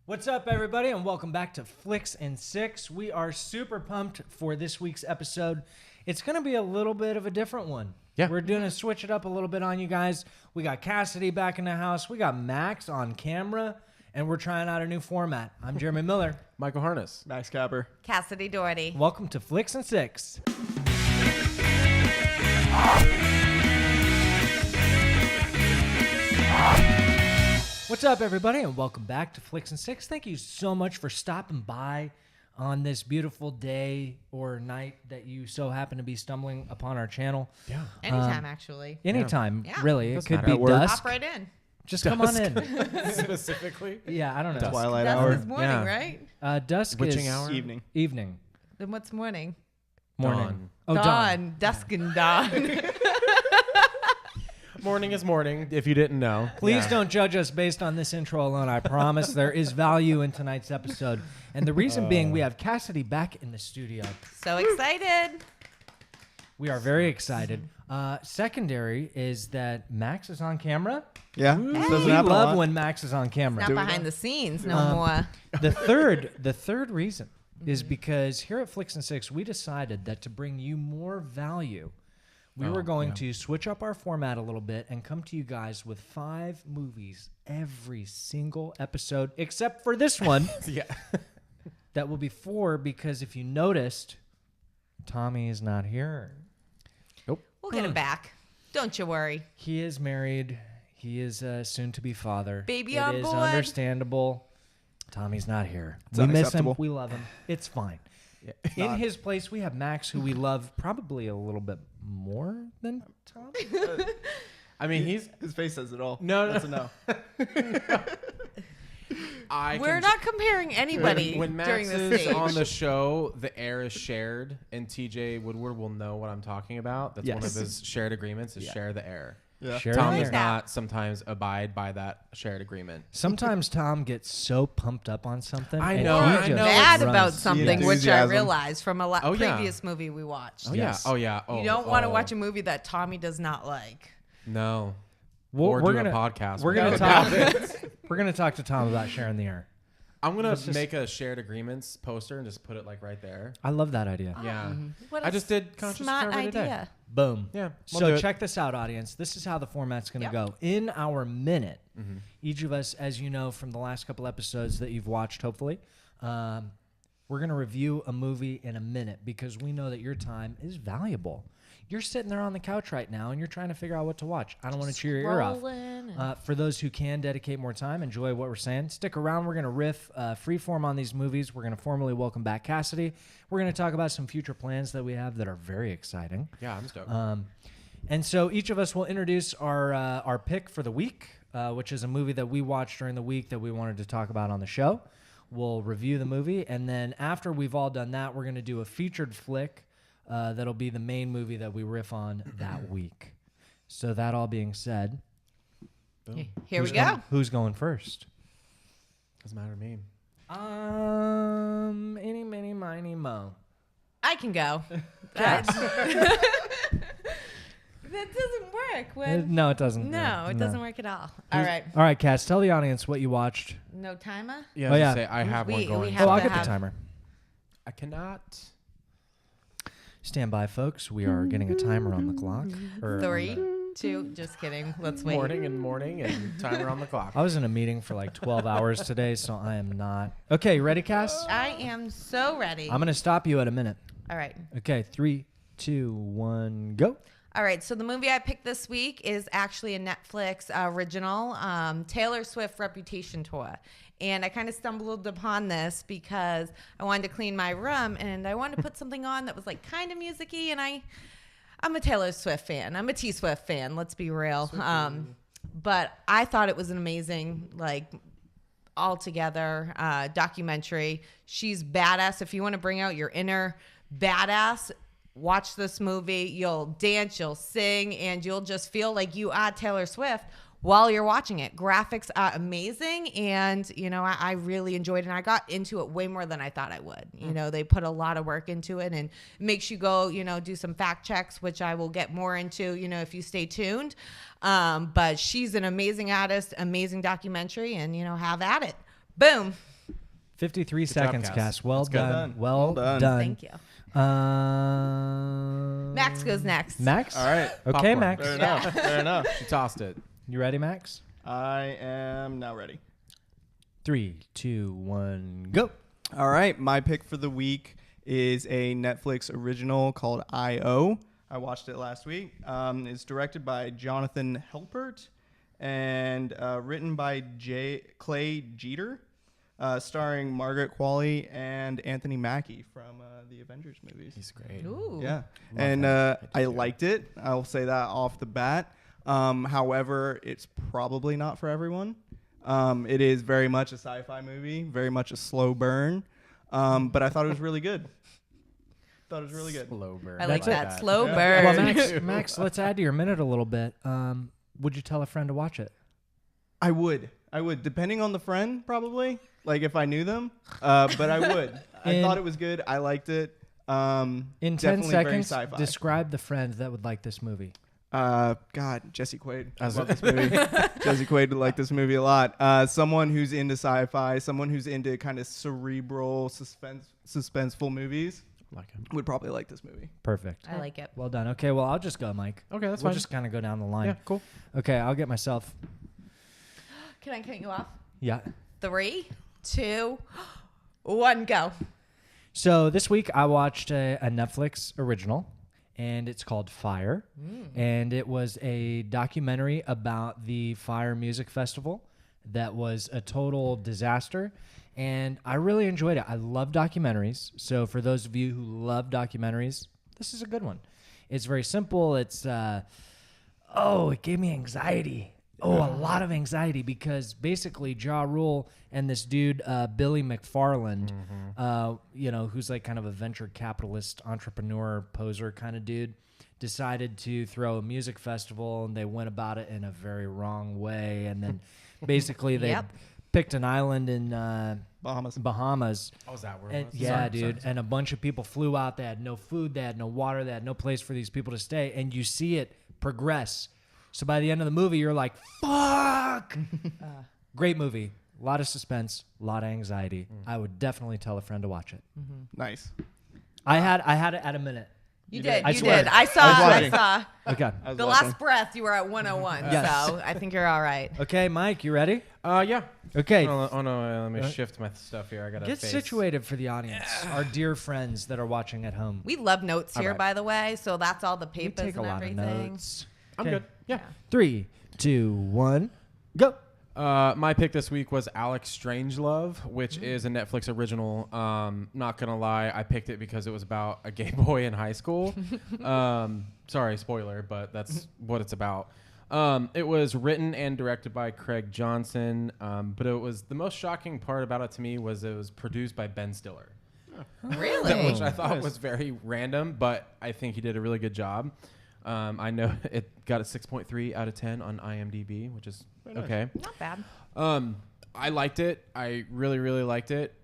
What's up, everybody, and welcome back to Flicks and Six. We are super pumped for this week's episode. It's going to be a little bit of a different one. Yeah. We're going to switch it up a little bit on you guys. We got Cassidy back in the house. We got Max on camera, and we're trying out a new format. I'm Jeremy Miller. Michael Harness. Max Capper. Cassidy Doherty. Welcome to Flicks and Six. What's up, everybody, and welcome back to Flicks and Six. Thank you so much for stopping by on this beautiful day or night that you so happen to be stumbling upon our channel. Yeah. Anytime, actually. Anytime, Yeah. really. It Doesn't could matter. be At work. dusk. Hop right in. Just come on in. Specifically? Yeah, I don't know. Twilight Dusk hour. is morning, Yeah. right? Dusk Witching is hour? Evening. Evening. Then what's morning? Morning. Dawn. Oh, dawn. Dusk and dawn. Morning is morning, if you didn't know. Please don't judge us based on this intro alone. I promise there is value in tonight's episode. And the reason being, we have Cassidy back in the studio. So excited. We are very excited. Secondary is that Max is on camera. Yeah. Hey. Doesn't We happen a love lot. when Max is on camera. Not we behind know? the scenes no more. The third reason is because here at Flicks and Six, we decided that to bring you more value, we were going to switch up our format a little bit and come to you guys with 5 movies every single episode, except for this one. Yeah. That will be 4 because if you noticed, Tommy is not here. We'll get him back. Don't you worry. He is married. He is soon to be father. Baby It on is board. Understandable. Tommy's not here. It's We miss him. unacceptable. We love him. It's fine. In not. his place, we have Max, who we love probably a little bit more than Tom. I mean, His face says it all. No, no. That's a no. We're not comparing anybody When Max during this is stage. on the show, the air is shared, and TJ Woodward will know what I'm talking about. That's one of Yes. his shared agreements is Yeah. share the air. Yeah. Share Tom the does air. that. not sometimes abide by that shared agreement. Sometimes Tom gets so pumped up on something. I and know, he I just know. Mad runs. about something, which I enthusiasm. realized from a Oh, yeah. previous movie we watched. Oh, Yes. yeah. Oh, yeah. Oh, You don't want to watch a movie that Tommy does not like. No. We're Or do gonna a podcast. We're gonna about talk. it. We're gonna talk to Tom about sharing the air. I'm going Let's to just- make a shared agreements poster and just put it like right there. I love that idea. Yeah. What I a just did conscious smart discovery idea. today. Boom. Yeah. we'll do So it. check this out, audience. This is how the format's going to Yep. go. In our minute, each of us, as you know from the last couple episodes that you've watched, hopefully, we're going to review a movie in a minute because we know that your time is valuable. You're sitting there on the couch right now and you're trying to figure out what to watch. I don't want to cheer your ear off. Scrolling and- For those who can dedicate more time, enjoy what we're saying. Stick around. We're going to riff freeform on these movies. We're going to formally welcome back Cassidy. We're going to talk about some future plans that we have that are very exciting. Yeah, I'm stoked. And so each of us will introduce our pick for the week, which is a movie that we watched during the week that we wanted to talk about on the show. We'll review the movie, and then after we've all done that, we're going to do a featured flick that'll be the main movie that we riff on that week. So that all being said, Here we go. Who's going first? Doesn't matter to me. Eeny, miny, miny, mo. I can go. That doesn't work. When No, it doesn't. no, it doesn't work at all. All Who's- right. All right, Cass, tell the audience what you watched. No timer? Yeah, Oh, I was yeah. gonna say I have one We going. have Oh, I'll to get the have- timer. I cannot. Stand by, folks. We are getting a timer on the clock. or on 3, the- 2, just kidding. Let's wait. Morning and timer on the clock. I was in a meeting for like 12 hours today, so I am not. Okay, you ready, Cass? I am so ready. I'm going to stop you at a minute. All right. Okay, 3, 2, 1, go. All right, so the movie I picked this week is actually a Netflix original, Taylor Swift Reputation Tour. And I kind of stumbled upon this because I wanted to clean my room and I wanted to put something on that was like kind of music-y, and I'm a Taylor Swift fan. I'm a T-Swift fan, let's be real. But I thought it was an amazing, like, altogether documentary. She's badass. If you want to bring out your inner badass, watch this movie. You'll dance, you'll sing, and you'll just feel like you are Taylor Swift while you're watching it. Graphics are amazing, and I really enjoyed it, and I got into it way more than I thought I would. They put a lot of work into it, and it makes you go do some fact checks, which I will get more into if you stay tuned. But she's an amazing artist, amazing documentary, and have at it. Boom. 53 Good job, seconds, Cass. Cass. Well That's good. done. Well done. Thank you. Uh, Max goes next. Max? All right. Okay, Popcorn. Max. Fair enough. Fair enough. She tossed it. You ready, Max? I am now ready. 3, 2, 1, go. All right. My pick for the week is a Netflix original called I.O. I watched it last week. It's directed by Jonathan Helpert and written by Clay Jeter, starring Margaret Qualley and Anthony Mackie from the Avengers movies. He's great. Ooh. Yeah. Love And him. I liked it. I'll say that off the bat. However, it's probably not for everyone. It is very much a sci-fi movie, very much a slow burn. But I thought it was really good. Slow burn. I like That's that. it. Slow Yeah. burn. Well, Max, let's add to your minute a little bit. Would you tell a friend to watch it? I would, depending on the friend, probably. Like if I knew them. But I would. I thought it was good. I liked it. In 10 Definitely very seconds, sci-fi. describe the friend that would like this movie. God, Jesse Quaid. I love this movie. Jesse Quaid would like this movie a lot. Someone who's into sci-fi, someone who's into kind of cerebral, suspenseful movies Like him. would probably like this movie. Perfect. I like it. Well done. Okay, well, I'll just go, Mike. Okay, that's We'll fine. just kind of go down the line. Yeah, cool. Okay, I'll get myself. Can I cut you off? Yeah. 3, 2, 1, go. So this week I watched a Netflix original, and it's called Fyre. And it was a documentary about the Fyre Music Festival that was a total disaster. And I really enjoyed it. I love documentaries. So for those of you who love documentaries, this is a good one. It's very simple. It's, it gave me anxiety. Oh, a lot of anxiety because basically Ja Rule and this dude, Billy McFarland, who's like kind of a venture capitalist, entrepreneur, poser kind of dude, decided to throw a music festival, and they went about it in a very wrong way. And then basically they Yep. picked an island in Bahamas. Oh, is that where And, it was? yeah, dude. And a bunch of people flew out. They had no food. They had no water. They had no place for these people to stay. And you see it progress. So by the end of the movie, you're like, fuck. Great movie. A lot of suspense. A lot of anxiety. I would definitely tell a friend to watch it. Nice. I had it at a minute. You did. I You swear. did. I saw. I was I watching. saw. Okay. I was The watching. last breath, you were at 101. Yes. So I think you're all right. Okay, Mike, you ready? Yeah. Okay. Oh no, let me shift my stuff here. I gotta Get face. situated for the audience, our dear friends that are watching at home. We love notes here, right. by the way. So that's all the We papers take a and lot everything. of notes. I'm Okay. good. Yeah. 3, 2, 1, go. My pick this week was Alex Strangelove, which is a Netflix original. Not gonna lie, I picked it because it was about a gay boy in high school. Sorry, spoiler, but that's what it's about. It was written and directed by Craig Johnson, but it was the most shocking part about it to me was it was produced by Ben Stiller, Really? which I thought was very random, but I think he did a really good job. I know it got a 6.3 out of 10 on IMDb, which is okay. Not bad. I liked it. I really, really liked it.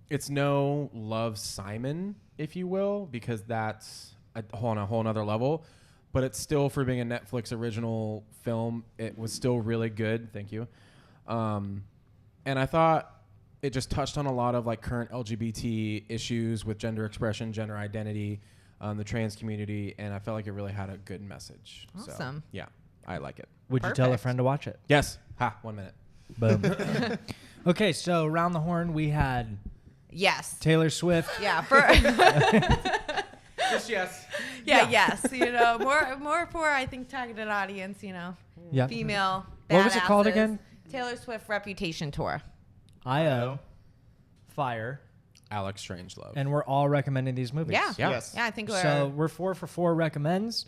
It's no Love, Simon, if you will, because that's on a whole nother level. But it's still, for being a Netflix original film, it was still really good. Thank you. And I thought it just touched on a lot of like current LGBT issues with gender expression, gender identity, the trans community, and I felt like it really had a good message. So, Awesome. yeah, I like it. Would you tell a Perfect. friend to watch it? Yes. 1 minute. Boom. Okay, so around the horn, we had Yes. Taylor Swift. Yeah. For Just yes. yeah. Yes. You know, more for I think targeted audience. You know, Yeah. female. What was it called badasses. again? Taylor Swift Reputation Tour. I.O. Fyre. Alex Strangelove. And we're all recommending these movies. Yeah. Yeah. Yes. Yeah. I think we're. So we're 4 for 4 recommends.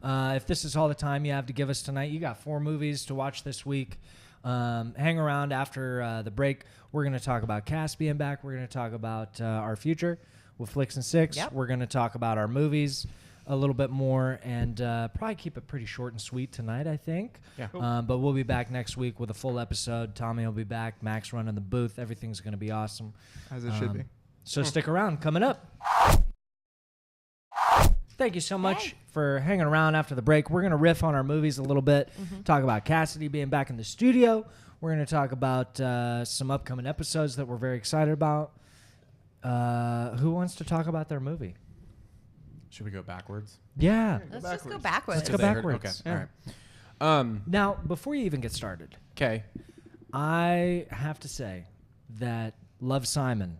If this is all the time you have to give us tonight, you got 4 movies to watch this week. Hang around after the break. We're going to talk about Cass being back. We're going to talk about our future with Flicks and Six. Yep. We're going to talk about our movies a little bit more and probably keep it pretty short and sweet tonight, I think. Yeah. But we'll be back next week with a full episode. Tommy will be back. Max running the booth. Everything's going to be awesome. As it should be. So stick around. Coming up. thank you so much for hanging around after the break. We're going to riff on our movies a little bit, talk about Cassidy being back in the studio. We're going to talk about some upcoming episodes that we're very excited about. Who wants to talk about their movie? Should we go backwards? Yeah. Let's just go backwards. Let's go backwards. Okay. Yeah. All right. Now, before you even get started, Okay. I have to say that Love, Simon.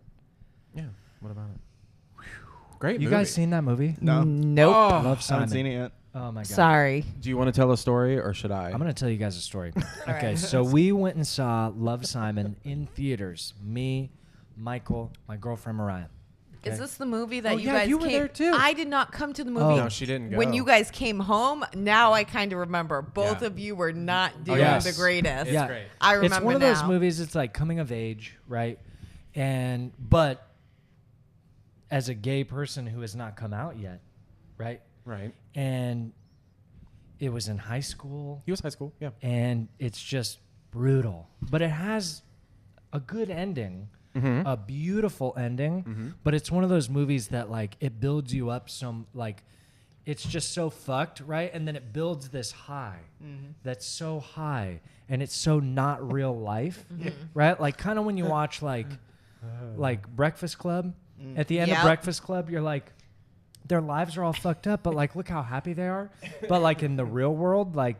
Yeah. What about it? Great You movie. guys seen that movie? No, Nope. Oh, Love, I Simon. haven't seen it yet. Oh my god. Sorry. do you want to tell a story or should I? I'm going to tell you guys a story. Okay, right. so we went and saw Love, Simon in theaters. Me, Michael, my girlfriend Mariah. Is this the movie that Oh, you yeah, guys you were came? there, too. I did not come to the movie. Oh. No, she didn't go. When you guys came home, now I kind of remember. Both Yeah. of you were not doing yes. the greatest. It's great. I remember It's one of now. those movies. It's like coming of age, right? But as a gay person who has not come out yet, right? Right. And it was in high school, He was high school. Yeah. and it's just brutal. But it has a good ending, a beautiful ending. But it's one of those movies that like it builds you up some like. It's just so fucked, right? And then it builds this high that's so high, and it's so not real life, right? Like kind of when you watch like Breakfast Club. At the end of Yep. Breakfast Club, you're like, their lives are all fucked up, but like look how happy they are. But like in the real world, like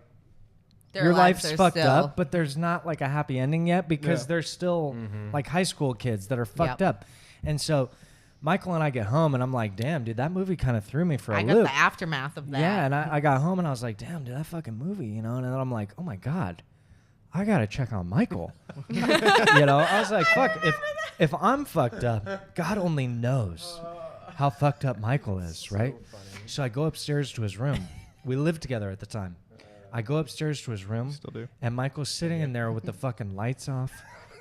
Their your lives life's are fucked still- up, but there's not like a happy ending yet because Yeah. they're still like high school kids that are fucked Yep. up. And so Michael and I get home, and I'm like, damn, dude, that movie kind of threw me for a I got loop. the aftermath of that. Yeah, and I got home and I was like, damn, dude, that fucking movie, you know? And then I'm like, oh my God, I gotta check on Michael. You know, I was like, fuck, if I'm fucked up, God only knows how fucked up Michael is, right? So I go upstairs to his room. We lived together at the time. I go upstairs to his room, Still do. and Michael's sitting in there with the fucking lights off,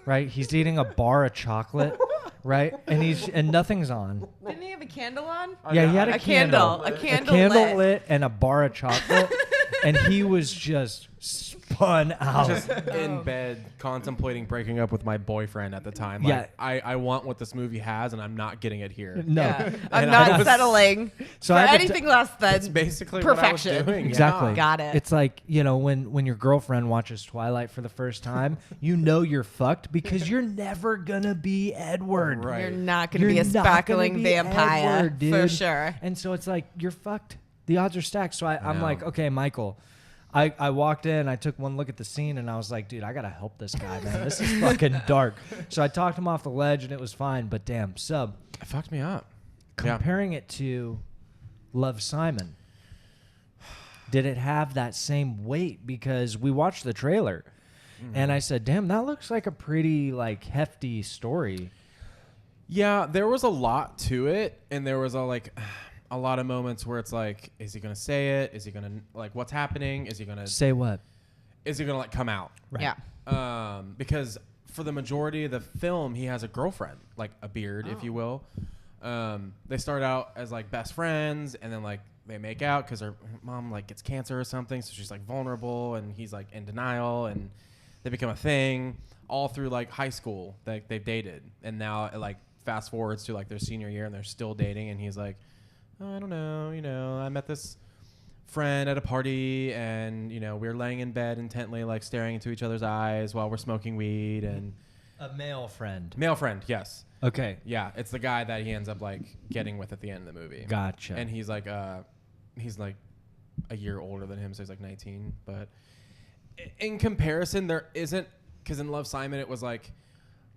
right? He's eating a bar of chocolate, right? And nothing's on. Didn't he have a candle on? Yeah, he had a A candle. candle. A candle lit. lit and a bar of chocolate. And he was just spun out. Just in bed contemplating breaking up with my boyfriend at the time. Like, Yeah. I want what this movie has, and I'm not getting it here. No. Yeah. I'm And not I was- settling So for I had to anything less than It's basically perfection. what I was doing. Exactly. Yeah. Got it. It's like, you know, when your girlfriend watches Twilight for the first time, you know you're fucked because you're never going to be Edward. Right. You're not going to You're be a not gonna sparkling be vampire Edward, dude. for sure. And so it's like, you're fucked. The odds are stacked. So I'm know. like, okay, Michael. I walked in, I took one look at the scene, and I was like, dude, I got to help this guy, man. This is fucking dark. So I talked him off the ledge, and it was fine. But damn, so It fucked me up. Yeah. comparing it to Love, Simon, did it have that same weight? Because we watched the trailer, and I said, damn, that looks like a pretty like hefty story. Yeah, there was a lot to it, and there was a lot of moments where it's like, is he gonna say it? Is he gonna like what's happening? Is he gonna Say like come out? right. Yeah. Because for the majority of the film, he has a girlfriend, like a beard, if you will. They start out as like best friends, and then like they make out because her mom like gets cancer or something, so she's like vulnerable, and he's like in denial, and they become a thing all through like high school. They've dated, and now it like fast forwards to like their senior year, and they're still dating, and he's like, I don't know, I met this friend at a party, and we were laying in bed intently like staring into each other's eyes while we're smoking weed. And A male friend. male friend, yes. Okay. Yeah, it's the guy that he ends up like getting with at the end of the movie. Gotcha. And he's like a year older than him, so he's like 19. But in comparison, there isn't, because in Love, Simon, it was like,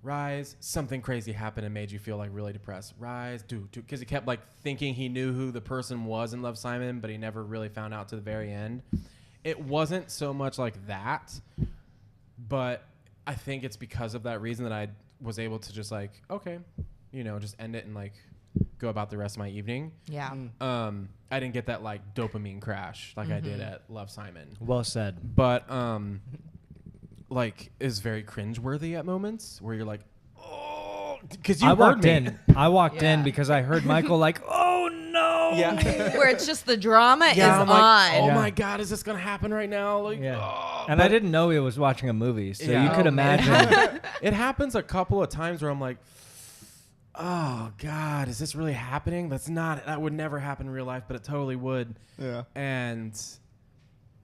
rise, something crazy happened and made you feel like really depressed. Rise, do, because he kept like thinking he knew who the person was in Love, Simon, but he never really found out to the very end. It wasn't so much like that, but I think it's because of that reason that I was able to just like, okay, just end it and like go about the rest of my evening. Yeah. I didn't get that like dopamine crash like I did at Love, Simon. Well said. But like is very cringeworthy at moments where you're like, oh, because you I heard walked me. in. I walked in Yeah. because I heard Michael like, oh no. Yeah. Where it's just the drama is I'm on. like, oh Yeah. my God, is this gonna happen right now? Like, Yeah. oh. And I didn't know he was watching a movie, so Yeah. you could Oh, man. imagine. It happens a couple of times where I'm like, oh God, is this really happening? That would never happen in real life, but it totally would. Yeah.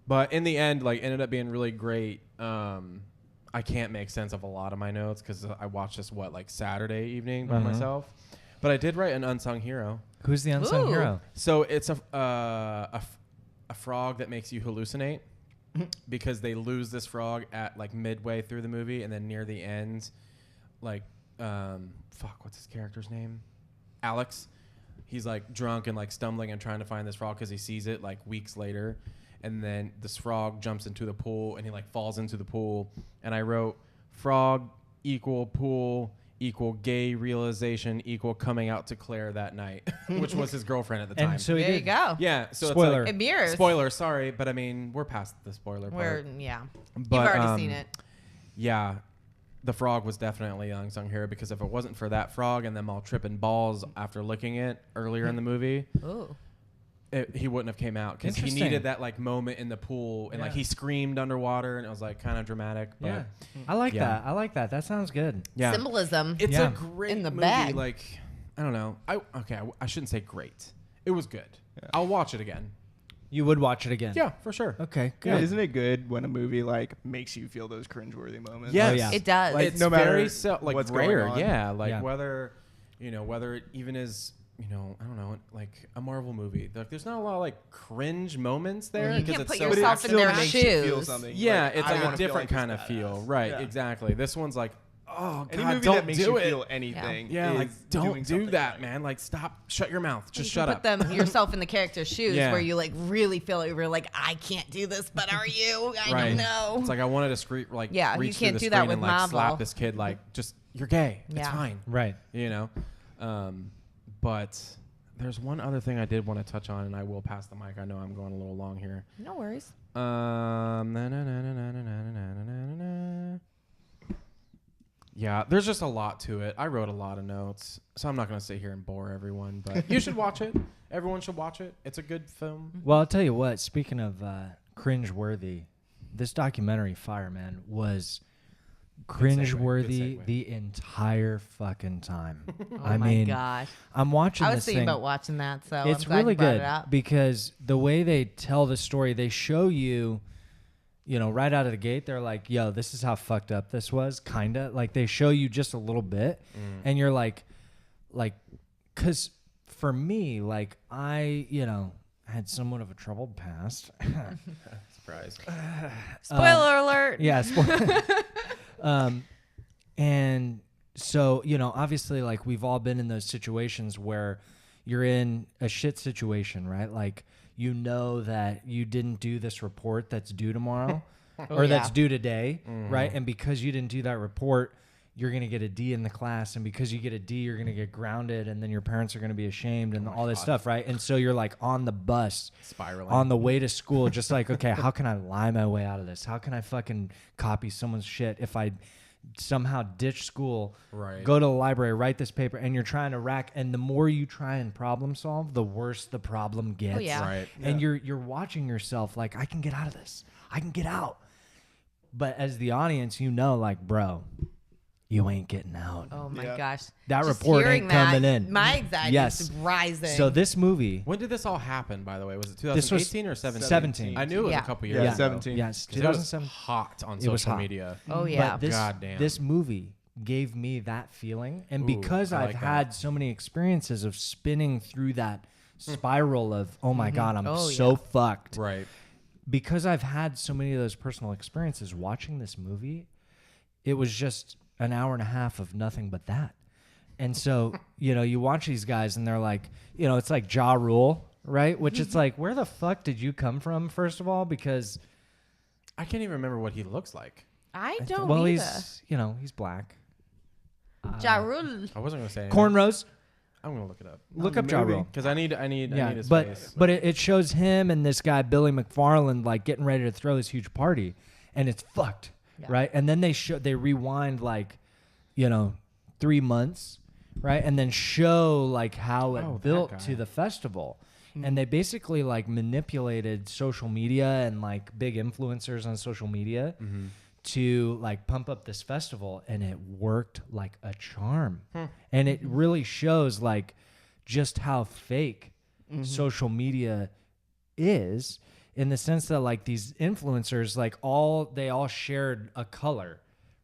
But in the end, like, ended up being really great. I can't make sense of a lot of my notes because I watched this like Saturday evening by myself. But I did write an unsung hero. Who's the unsung hero? So it's a frog that makes you hallucinate because they lose this frog at like midway through the movie, and then near the end, like what's his character's name? Alex. He's like drunk and like stumbling and trying to find this frog because he sees it like weeks later. And then this frog jumps into the pool and he like falls into the pool. And I wrote frog equal pool equal gay realization equal coming out to Claire that night, which was his girlfriend at the time. And so he There you did. go. Yeah. So Spoiler. It's It mirrors. spoiler. Sorry, but I mean we're past the spoiler part. Yeah. But, You've already seen it. Yeah. The frog was definitely an unsung hero because if it wasn't for that frog and them all tripping balls after licking it earlier in the movie, Ooh. he wouldn't have came out because he Interesting. needed that like moment in the pool and like Yeah. he screamed underwater and it was like kind of dramatic. But Yeah. I like Yeah. that. I like that. That sounds good. yeah, Symbolism. it's Yeah. a great In the movie. bag. Like I don't know. I shouldn't say great. It was good. I'll watch it again. You would watch it again. Yeah, for sure. Okay. Yeah, Good. isn't it good when a movie like makes you feel those cringeworthy moments? Yes. Oh, yeah. It does. Like, It's no matter very like what's going rare. on. Yeah, like Yeah. whether it even is. I don't know, like a Marvel movie. Like, there's not a lot of like cringe moments there. You 'cause can't it's put so yourself action in their packed. makes you feel shoes. something. Yeah, Like, it's I like wanna a feel different like kind this of feel. badass. Right, Yeah. exactly. This one's like, oh, Any God, movie don't that makes do you it. feel anything. Yeah, like, is don't doing do something that, right. man. Like, stop. Shut your mouth. Just You shut can up. put yourself in the character's shoes Yeah. where you like really feel it. You're like, I can't do this, but are you? I Right. don't know. It's like I wanted to Yeah, you reach through can't the do that screen with and like slap Marvel. this kid like, just, you're gay. It's Yeah. fine. Right. But there's one other thing I did want to touch on, and I will pass the mic. I know I'm going a little long here. No worries. Yeah, there's just a lot to it. I wrote a lot of notes, so I'm not going to sit here and bore everyone, but you should watch it. Everyone should watch it. It's a good film. Well, I'll tell you what. Speaking of cringe-worthy, this documentary, Fyre, man, was cringe-worthy segue. the entire fucking time. Oh I my mean, gosh. I'm watching I was this thinking thing. about watching that, so It's I'm glad really you brought good it up. because the way they tell the story, they show you, right out of the gate, they're like, yo, this is how fucked up this was, kind of. Like, they show you just a little bit, and you're like, because for me, like, I, had somewhat of a troubled past. Surprise. Spoiler alert. Yeah. And so, obviously, like, we've all been in those situations where you're in a shit situation, right? Like, that you didn't do this report that's due tomorrow or that's yeah. due today, right? And because you didn't do that report, you're going to get a D in the class. And because you get a D, you're going to get grounded. And then your parents are going to be ashamed and all this stuff, right? And so you're like on the bus, Spiraling. on the way to school, just like, okay, how can I lie my way out of this? How can I fucking copy someone's shit if I somehow ditch school, Right. go to the library, write this paper, and you're trying to rack, and the more you try and problem solve, the worse the problem gets. Oh, yeah. Right. And you're watching yourself like, I can get out of this. I can get out. But as the audience, like, bro, you ain't getting out. Oh my Yeah. gosh. That Just report hearing ain't coming that, in. My anxiety Yes. is rising. So this movie, When did this all happen, by the way? Was it This was 2018 or 17? 17. I knew it was Yeah. a couple Yeah, years ago. 17. yes, 'Cause it was 2007. hot on It was social hot. media. Oh yeah. But this, Goddamn. this movie gave me that feeling. And Ooh, because I I've like that. had so many experiences of spinning through that spiral of, oh my God, I'm Oh, so yeah. fucked. Right. Because I've had so many of those personal experiences watching this movie, it was just an hour and a half of nothing but that. And so, you watch these guys and they're like, it's like Ja Rule, right? Which it's like, where the fuck did you come from, first of all? Because I can't even remember what he looks like. I don't well, either. he's black. Ja Rule. I wasn't going to say anything. Cornrows. I'm going to look it up. Look up Ja movie. Rule. Because I need his but face. but it shows him and this guy Billy McFarland like getting ready to throw this huge party, and it's fucked, Yeah. right? And then they rewind like, 3 months, right? And then show like how it Oh, that built guy. to the festival, and they basically like manipulated social media and like big influencers on social media to like pump up this festival, and it worked like a charm. And it really shows like just how fake social media is, in the sense that like these influencers, like they all shared a color,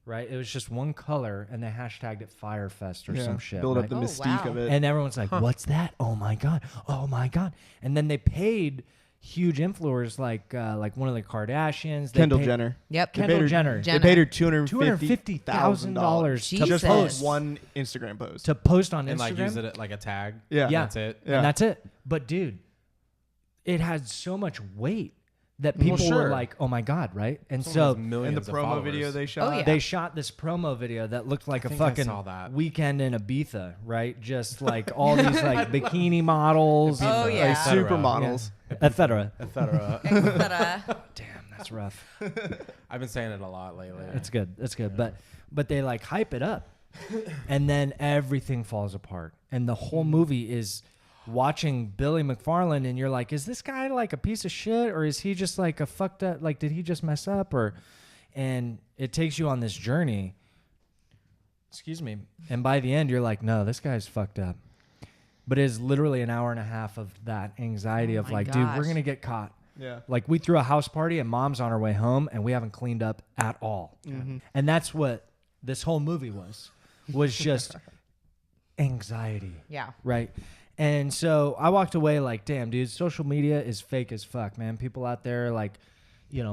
right? It was just one color, and they hashtagged it Firefest or some shit. Build right? up the mystique of it. And everyone's like, what's that? Oh my God. Oh my God. And then they paid huge influencers like one of the Kardashians. Kendall Jenner. Yep. Kendall Jenner. They paid her $250,000 to just Jesus. post one Instagram post. to post on Instagram. And like use it like a tag. Yeah. Yeah. That's it. Yeah. And that's it. But dude, it had so much weight that people were sure. like, oh my God, right? And Someone has so millions and the of promo followers. video they shot. yeah. they shot this promo video that looked like a think I fucking saw that. weekend in Ibiza, right? Just like all these like bikini models, Oh, Like yeah. supermodels. etc. etc. Damn, that's rough. I've been saying it a lot lately. It's good. It's good. But they like hype it up, and then everything falls apart, and the whole movie is watching Billy McFarland, and you're like, is this guy like a piece of shit, or is he just like a fucked up, like did he just mess up, or? And it takes you on this journey. Excuse me. And by the end, you're like, no, this guy's fucked up. But it's literally an hour and a half of that anxiety of my like, dude, we're gosh. gonna get caught. Yeah. Like we threw a house party and mom's on her way home and we haven't cleaned up at all. And that's what this whole movie was just anxiety. Yeah. Right. And so I walked away like, damn, dude, social media is fake as fuck, man. People out there like,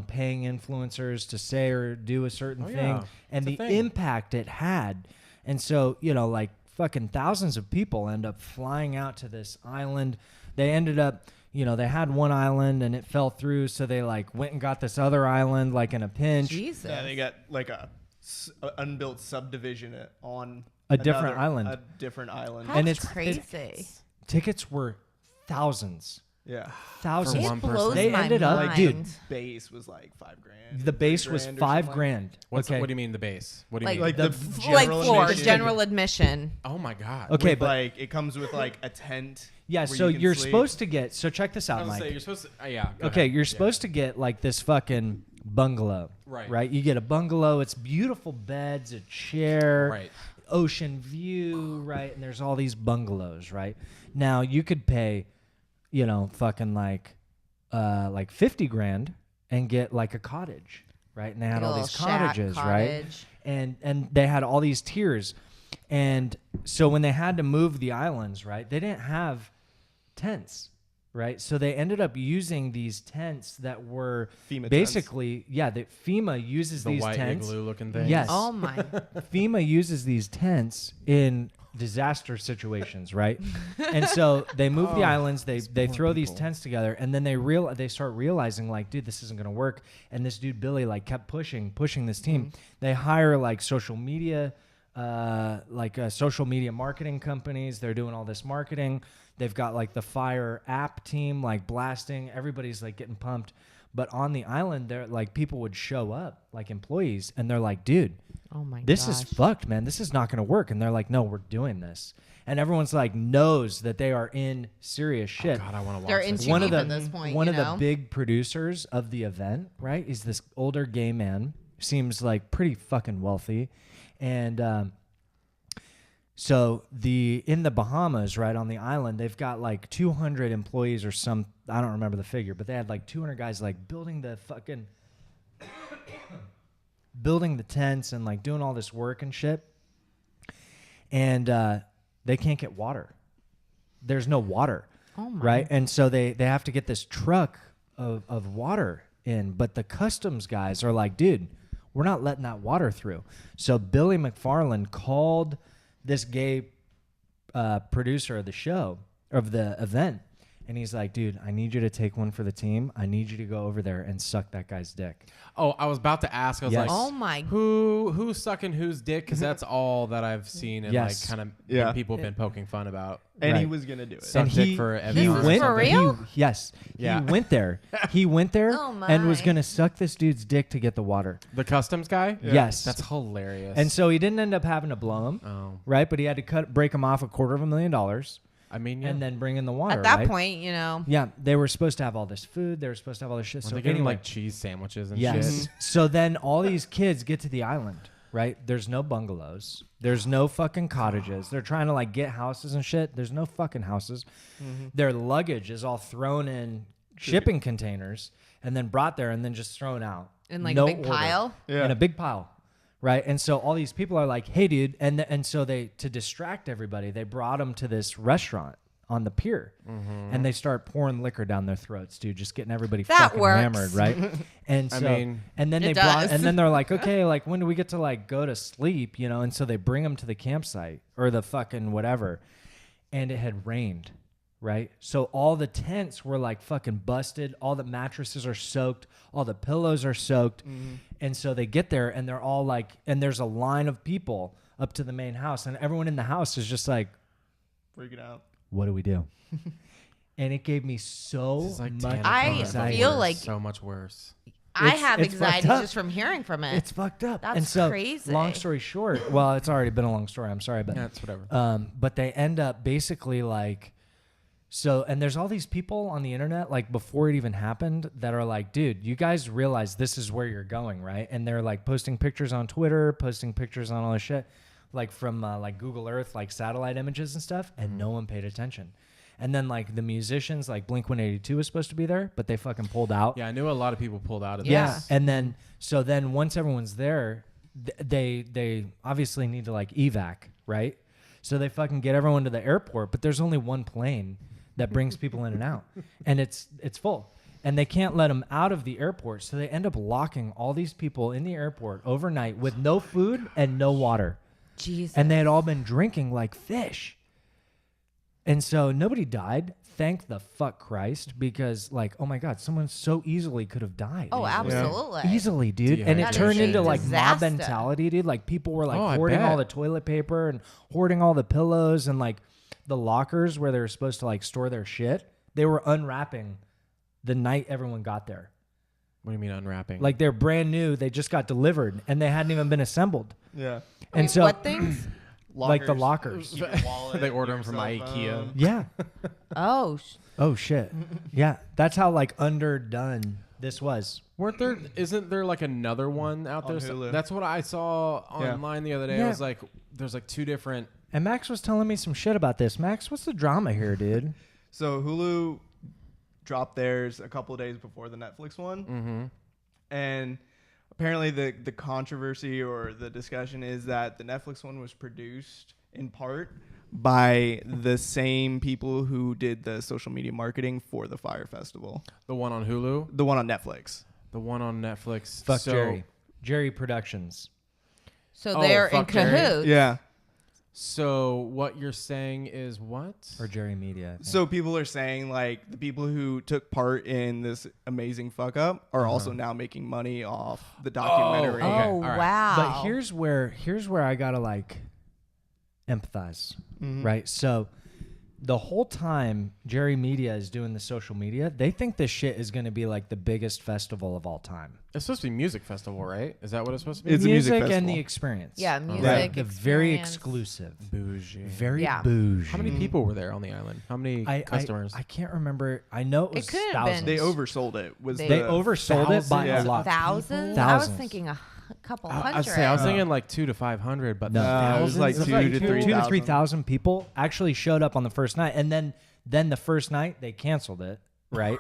paying influencers to say or do a certain thing yeah. and It's the a thing. impact it had. And so, like fucking thousands of people end up flying out to this island. They ended up, they had one island and it fell through. So they like went and got this other island like in a pinch. Jesus. Yeah, they got like a unbuilt subdivision on A different island. A different island. That's And it's crazy. Tickets were thousands. Yeah. Thousands. For It one person. blows They my ended up- mind. Like, dude, base was like $5,000. The base was $3,000 or $5 something. grand. What do okay. you mean the base? What do you Like- mean? Like The the like general floor, admission. general admission. Oh my god. Okay, With, but like it comes with like a tent. yeah, where so you can you're sleep. supposed to get. So check this I out, was gonna Mike. say you're supposed to. Yeah. go Okay, ahead. you're Yeah. supposed to get like this fucking bungalow. Right. Right. You get a bungalow. It's beautiful beds, a chair, Right. ocean view, right? And there's all these bungalows, right? Now you could pay, fucking like 50 grand and get like a cottage, right? And they had Like a all little these shack cottages, right? cottage. And they had all these tiers. And so when they had to move the islands, right, they didn't have tents, right? So they ended up using these tents that were FEMA basically, that FEMA uses The these white tents. igloo looking thing. Yes. Oh my. FEMA uses these tents in disaster situations, right? And so they move the islands, they throw these people. tents together, and then they start realizing like, dude, this isn't gonna work. And this dude Billy like kept pushing this team. They hire like social media marketing companies. They're doing all this marketing. They've got like the Fyre app team like blasting. Everybody's like getting pumped. But on the island, there like people would show up like employees, and they're like, dude, Oh my. this gosh. is fucked, man. This is not going to work. And they're like, no, we're doing this. And everyone's like knows that they are in serious shit. God, I want to watch They're this. in too One of deep the at this point, one you of the know? big producers of the event, right, is this older gay man. Seems like pretty fucking wealthy, and so in the Bahamas, right on the island, they've got like 200 employees or some. I don't remember the figure, but they had like 200 guys like building the fucking. Building the tents and like doing all this work and shit, and they can't get water. There's no water, Oh my. right? And so they have to get this truck of water in, but the customs guys are like, dude, we're not letting that water through. So Billy McFarland called this gay producer of the show, of the event, and he's like, dude, I need you to take one for the team. I need you to go over there and suck that guy's dick. Oh, I was about to ask. I was Yes. like, Oh my. who's sucking whose dick? Because that's all that I've seen and Yes. like kind of Yeah. people have been poking fun about. And he Right. was gonna do it. Suck And dick he- for he everyone. or went For something. real? Yes. Yeah. He went there. He went there Oh and was my. going to suck this dude's dick to get the water. The customs guy. Yes. That's hilarious. And so he didn't end up having to blow him, oh, right? But he had to break him off $250,000. I mean, yeah. and then bring in the water. At that right? point, you know. Yeah, they were supposed to have all this food. They were supposed to have all this shit. Well, So they give them anyway, like cheese sandwiches and yes. shit. So then all these kids get to the island, right? There's no bungalows. There's no fucking cottages. They're trying to like get houses and shit. There's no fucking houses. Their luggage is all thrown in shipping containers and then brought there and then just thrown out. In like No a big order. pile. Yeah. In a big pile. Right. And so all these people are like, hey, dude. And so they, to distract everybody, they brought them to this restaurant on the pier and they start pouring liquor down their throats, dude, just getting everybody That fucking works. hammered. Right. And I so, mean, and then it they does. and then they're like, okay, like when do we get to like go to sleep, you know? And so they bring them to the campsite or the fucking whatever. And it had rained. Right. So all the tents were like fucking busted. All the mattresses are soaked. All the pillows are soaked. And so they get there and they're all like, and there's a line of people up to the main house. And everyone in the house is just like, Freaking out. what do we do? And it gave me so This is like much 10 I anxiety. feel like- so much worse. I It's- have it's fucked anxiety up. just from hearing from it. It's fucked up. That's and so, crazy. long story short, well, it's already been a long story. I'm sorry, but Yeah, it's whatever. but they end up basically like, so, and there's all these people on the internet, like before it even happened, that are like, dude, you guys realize this is where you're going, right? And they're like posting pictures on Twitter, posting pictures on all this shit, like from like Google Earth, like satellite images and stuff, and no one paid attention. And then like the musicians, like Blink-182 was supposed to be there, but they fucking pulled out. Yeah, I knew a lot of people pulled out of Yeah. this. And then, so then once everyone's there, they obviously need to like evac, right? So they fucking get everyone to the airport, but there's only one plane that brings people in and out, and it's full, and they can't let them out of the airport. So they end up locking all these people in the airport overnight with no food and no water, Jesus. and they had all been drinking like fish. And so nobody died. Thank the fuck Christ, because like, oh my God, someone so easily could have died. Oh, easily. absolutely. Easily, dude. And it That turned is a into like mob disaster. mentality, dude. Like people were like Oh, I hoarding all bet. the toilet paper and hoarding all the pillows and like the lockers where they were supposed to like store their shit. They were unwrapping the night everyone got there. What do you mean unwrapping? Like they're brand new. They just got delivered and they hadn't even been assembled. Yeah. And Wait, so what things? like the lockers. Keep your wallet, They order your 'em from cell IKEA. phone. Yeah. Oh, Oh shit. Yeah. That's how like underdone this was. Isn't there like another one out there? On Hulu. That's what I saw online the other day. Yeah. It was like there's like two different. And Max was telling me some shit about this. Max, what's the drama here, dude? So Hulu dropped theirs a couple of days before the Netflix one. And apparently the controversy or the discussion is that the Netflix one was produced in part by the same people who did the social media marketing for the Fyre Festival. The one on Hulu, The one on Netflix. the one on Netflix. Fuck So- Jerry. Jerry Productions. so Oh, they're in fuck Jerry. cahoots. Yeah. So what you're saying is what? Or Jerry Media. I think. So people are saying like the people who took part in this amazing fuck up are also now making money off the documentary. Oh, Okay, all right. wow. But here's where I gotta like empathize, right? So the whole time Jerry Media is doing the social media, they think this shit is gonna be like the biggest festival of all time. It's supposed to be music festival, right? Is that what it's supposed to be? It's a music and festival. the experience. Yeah, music. Right. The very experience. exclusive, bougie. very Yeah. bougie. How many people were there on the island? How many customers? I can't remember. I know it was couldn't have been- thousands. They oversold it. Was They They the- oversold it by Yeah. a lot. Thousands? I was Thousands. thinking a couple I hundred. was thinking like 200 to 500, but No. it was like thousands? 2 to 3,000. 3,000 people actually showed up on the first night, and then the first night they canceled it, right?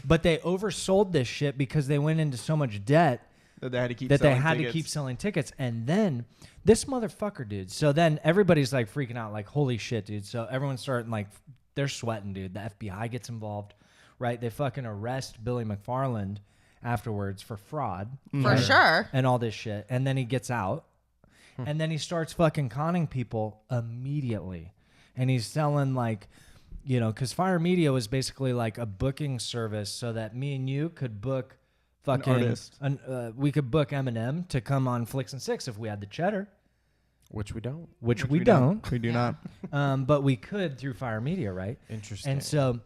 But they oversold this shit because they went into so much debt that they had to keep that they selling had to tickets. keep selling tickets. And then this motherfucker, dude. So then everybody's like freaking out, like, holy shit, dude. So everyone's starting like, they're sweating, dude. The FBI gets involved, right? They fucking arrest Billy McFarland afterwards for fraud. For sure. And all this shit. And then he gets out. And then he starts fucking conning people immediately. And he's selling like, you know, because Fyre Media was basically like a booking service so that me and you could book fucking artist. we could book Eminem to come on Flicks and Six if we had the cheddar, which we don't. which we don't. We do not. But we could through Fyre Media, right? Interesting. And so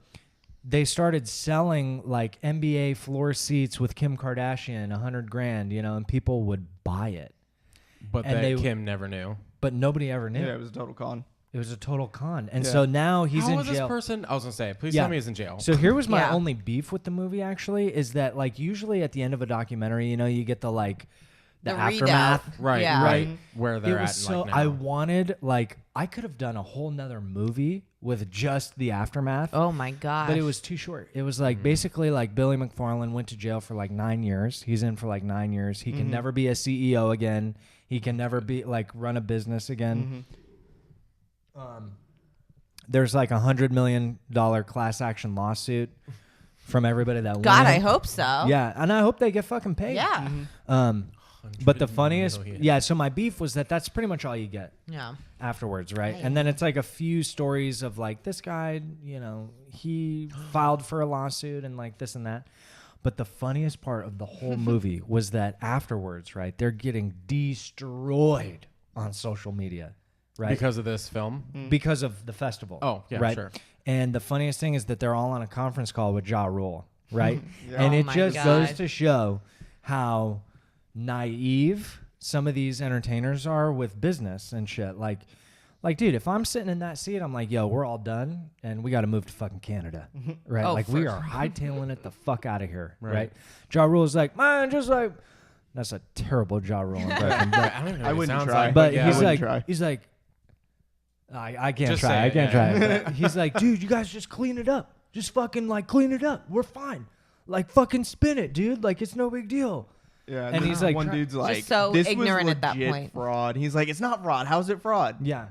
they started selling like NBA floor seats with Kim Kardashian, $100,000, you know, and people would buy it, but and that they- Kim never knew. but nobody ever knew. Yeah, it was a total con. It was a total con. And Yeah. so now he's How in was this jail. person? I was gonna say, please Yeah. tell me he's in jail. So here was my Yeah. only beef with the movie, actually, is that like usually at the end of a documentary, you know, you get the like the The aftermath. readout. right, Yeah. right, where they're It was at. so like now. I wanted like I could have done a whole nother movie with just the aftermath. Oh my gosh. But it was too short. It was like basically like Billy McFarland went to jail for like 9 years. He's in for like 9 years. He can never be a CEO again. He can never be like run a business again. There's like $100 million class action lawsuit from everybody that God, won. I hope so. Yeah, and I hope they get fucking paid. Yeah. But the funniest, million. yeah. So my beef was that that's pretty much all you get Yeah. afterwards, right? Right. And then it's like a few stories of like this guy, you know, he filed for a lawsuit and like this and that. But the funniest part of the whole movie was that afterwards, right? They're getting destroyed on social media, right? because of this film. Because of the festival. Oh, yeah, right? sure. And the funniest thing is that they're all on a conference call with Ja Rule, right? Yeah. And Oh it my just God. goes to show how naive some of these entertainers are with business and shit. Like, dude, if I'm sitting in that seat, I'm like, yo, we're all done and we got to move to fucking Canada, right? Oh, like for we sure. are hightailing it the fuck out of here, right? Right. Ja Rule is like, man, just like, that's a terrible Ja Rule impression, but I don't even know I what it wouldn't sounds try. like, but yeah. he's I like, wouldn't try. I can't Just try. say I it, can't yeah. try. But he's like, dude, you guys just clean it up. Just fucking like clean it up. We're fine. Like fucking spin it, dude. Like it's no big deal. Yeah, And he's like one try- dude's like, so this ignorant was at that legit point. fraud. He's like, it's not fraud. How's it fraud? Yeah.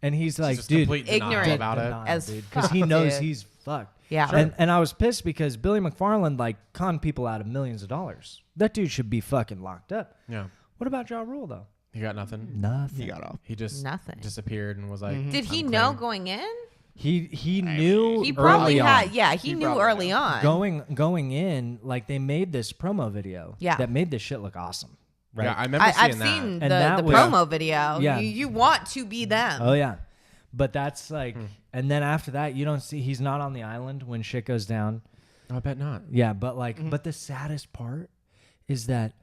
And he's like, just dude, complete denial ignorant about it. as because fuck, he knows dude. he's fucked. Yeah. And I was pissed because Billy McFarland like conned people out of millions of dollars. That dude should be fucking locked up. Yeah, What about Ja Rule though? he got nothing. Nothing. He got off. He just Nothing. disappeared and was like, Did he I'm know clean. going in? He knew He probably early on. had. Yeah, he knew probably early knew. on. Going in, like they made this promo video Yeah. that made this shit look awesome. Right? Yeah, I remember I've seeing that. seen And the that was- promo video. Yeah. You want to be them. Oh yeah, but that's like, and then after that, you don't see he's not on the island when shit goes down. I bet not. Yeah, but like, but the saddest part is that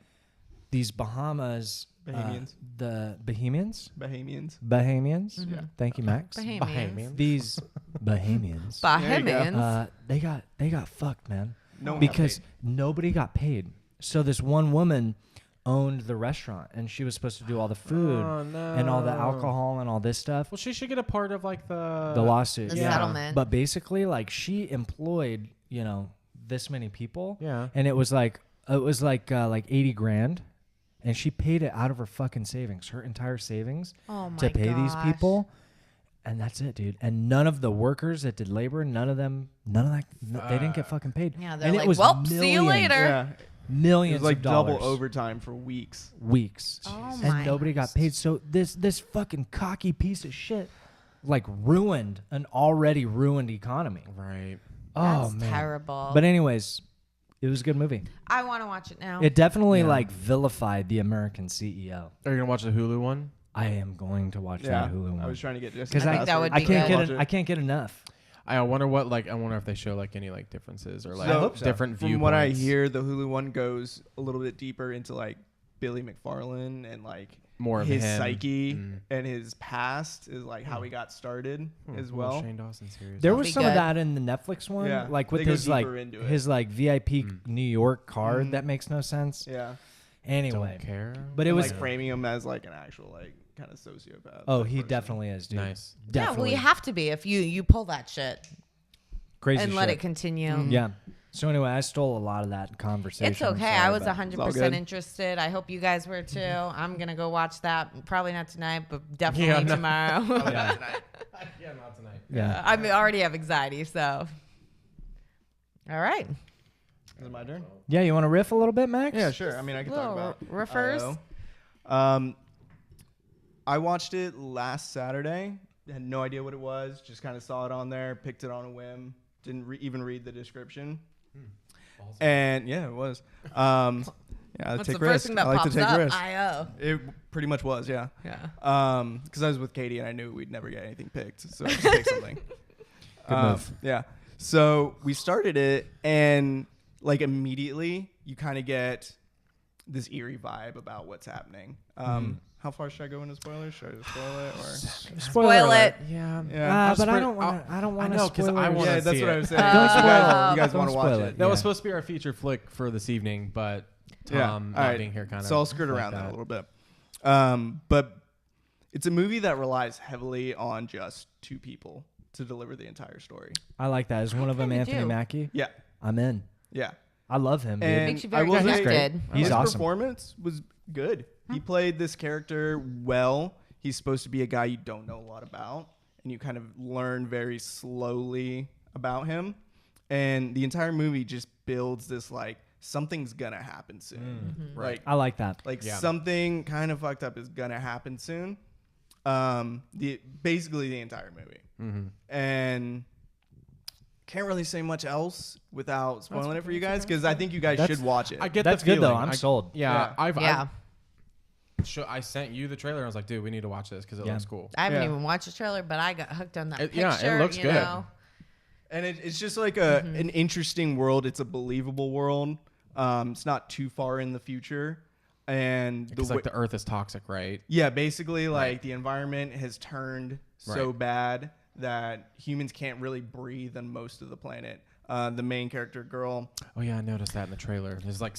these Bahamas, Bahamians. the Bahamians, Bahamians. Yeah. Thank you, Max. Bahamians. These Bahamians, Bahamians. they got fucked, man. No one got because paid. nobody got paid. So this one woman owned the restaurant, and she was supposed to do all the food Oh, and all the no. alcohol and all this stuff. Well, she should get a part of like the The lawsuit, The yeah. settlement. But basically, like she employed, you know, this many people, Yeah. and it was like 80 grand, and she paid it out of her fucking savings, her entire savings, Oh my to pay these gosh. people, and that's it, dude. And none of the workers that did labor, none of that, they didn't get fucking paid. Yeah, they're and like, it was well, see you millions, later. Yeah. It millions was like of dollars, double overtime for weeks. weeks, Oh and my nobody got paid. So this fucking cocky piece of shit, like ruined an already ruined economy. Right. Oh That's man, terrible. But anyways, it was a good movie. I want to watch it now. It definitely Yeah. like vilified the American CEO. Are you gonna watch the Hulu one? I am going to watch Yeah, that Hulu one I was trying to get just because I think that would I be can't good. get I can't get enough. I wonder what like I wonder if they show like any like differences or like I hope so. different From viewpoints. what I hear, the Hulu one goes a little bit deeper into like Billy McFarland and like more of his him. psyche Mm. and his past is like how he got started as Little well. Shane Dawson series. There That'll was be some of good. that in the Netflix one, Yeah, like with they go his like deeper into it. his like VIP New York card Mhm. that makes no sense. Yeah, Anyway, Don't care. but it And, was like framing him as like an actual like kind of sociopath. oh type he person. definitely is, dude. Nice. yeah, Definitely. well, you have to be if you pull that shit Crazy and let shit. it continue. Yeah. So anyway, I stole a lot of that conversation. It's I'm okay. sorry, I was but- 100% good. interested. I hope you guys were too. I'm gonna go watch that. Probably not tonight, but definitely Yeah, no. tomorrow. Yeah. Yeah, not tonight. Yeah. I already have anxiety, so. All right. Is it my turn? Yeah, you want to riff a little bit, Max? Yeah, sure. I mean, I can talk Little about riffers. IO. I watched it last Saturday. Had no idea what it was. Just kind of saw it on there. Picked it on a whim. Didn't even read the description. And yeah, it was. Yeah, I What's take the first risks. thing that I like pops to take up? risks. IO. It pretty much was, yeah. Yeah. Because I was with Katie and I knew we'd never get anything picked, so I just picked something. Good move. Yeah. So we started it, and like immediately, you kind of get this eerie vibe about what's happening. How far should I go into spoilers? Should I just spoil it or? Spoil it. Yeah. Yeah. But I don't want to. I don't want to know, 'cause spoil I it. wanna Yeah, that's see what it. I was saying. Don't spoil it. You guys Don't want to watch spoil it? it. That was Yeah. supposed to be our feature flick for this evening, but Tom All not right. being here kind of. So I'll skirt around that a little bit. But it's a movie that relies heavily on just two people to deliver the entire story. I like that. Is one of them kinda Anthony do. Mackie? Yeah. I'm in. Yeah. I love him, dude. And Makes you I very will say, connected. He's his awesome. performance was good. He played this character well. He's supposed to be a guy you don't know a lot about, and you kind of learn very slowly about him. And the entire movie just builds this like something's gonna happen soon, right? I like that. Like Yeah. something kind of fucked up is gonna happen soon. Basically the entire movie, and can't really say much else without spoiling it for you guys because I think you guys That's- should watch it. I get That's the good, though. feeling. I'm sold. Yeah, Yeah. I sent you the trailer. And I was like, dude, we need to watch this because it Yeah. looks cool. I haven't Yeah. even watched the trailer, but I got hooked on that picture. Yeah, it looks you good. know? And it's just like an interesting world. It's a believable world. It's not too far in the future, and Because like the Earth is toxic, right? yeah, basically like Right. the environment has turned so Right. bad that humans can't really breathe on most of the planet. The main character girl, Oh yeah, I noticed that in the trailer. There's like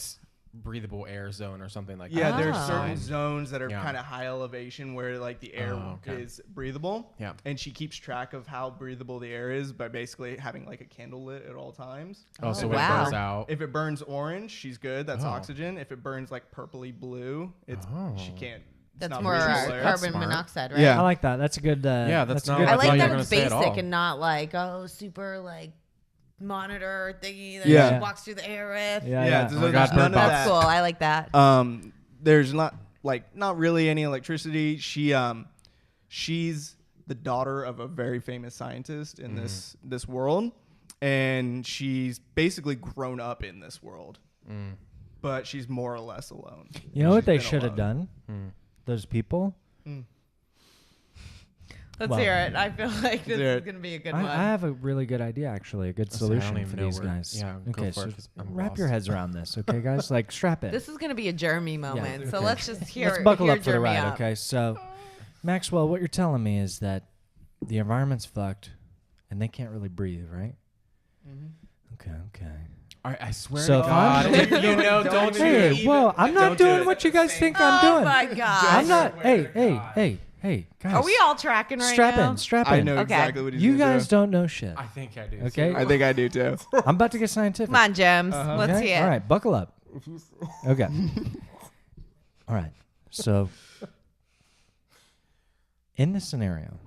breathable air zone or something like yeah, that. there's Oh. certain zones that are Yeah. kind of high elevation where like the air Oh, okay. is breathable. Yeah. And she keeps track of how breathable the air is by basically having like a candle lit at all times. Oh, so Oh, when wow. it goes out. If it burns orange, she's good. That's Oh. oxygen. If it burns like purpley blue, it's she Oh. can't. it's That's not more breathable That's air. carbon smart. monoxide, right? Yeah. I like that. That's a good. Yeah, that's a not good. I what like you're that gonna it's say at basic all. and not like super like monitor thingy that Yeah. she walks through the air with. Yeah, Yeah, yeah. so Oh my there's God, none Bird of Box. That's that. cool. I like that. There's not really any electricity. She's the daughter of a very famous scientist in this world, and she's basically grown up in this world, but she's more or less alone. You know what She's they been should have alone. done? Those people. Let's Well, hear it. I feel like this hear is it. going to be a good I one. have a really good idea, actually, a good Let's see, I don't solution even for know these where- guys. yeah, go okay, for so it, 'cause I'm wrap your lost. heads around this, okay, guys? Like strap in. This is going to be a Jeremy moment. So okay. let's just hear Let's buckle hear up for the Jeremy ride, out. okay? So, Maxwell, what you're telling me is that the environment's fucked, and they can't really breathe, right? Okay. I swear So to if God, I'm- if you know, don't you Hey, even- well, I'm not don't do doing it. what you guys think I'm Oh doing. my God. I'm not. Hey, guys. Are we all tracking right strap now? in? Strap I in. know Okay. exactly what he's You gonna guys don't know shit. I think I do. Okay. do. I think I do too. I'm about to get scientific. Come on, Gems. Uh-huh. Let's Okay? see it. All right, buckle up. Okay. All right. So, in this scenario,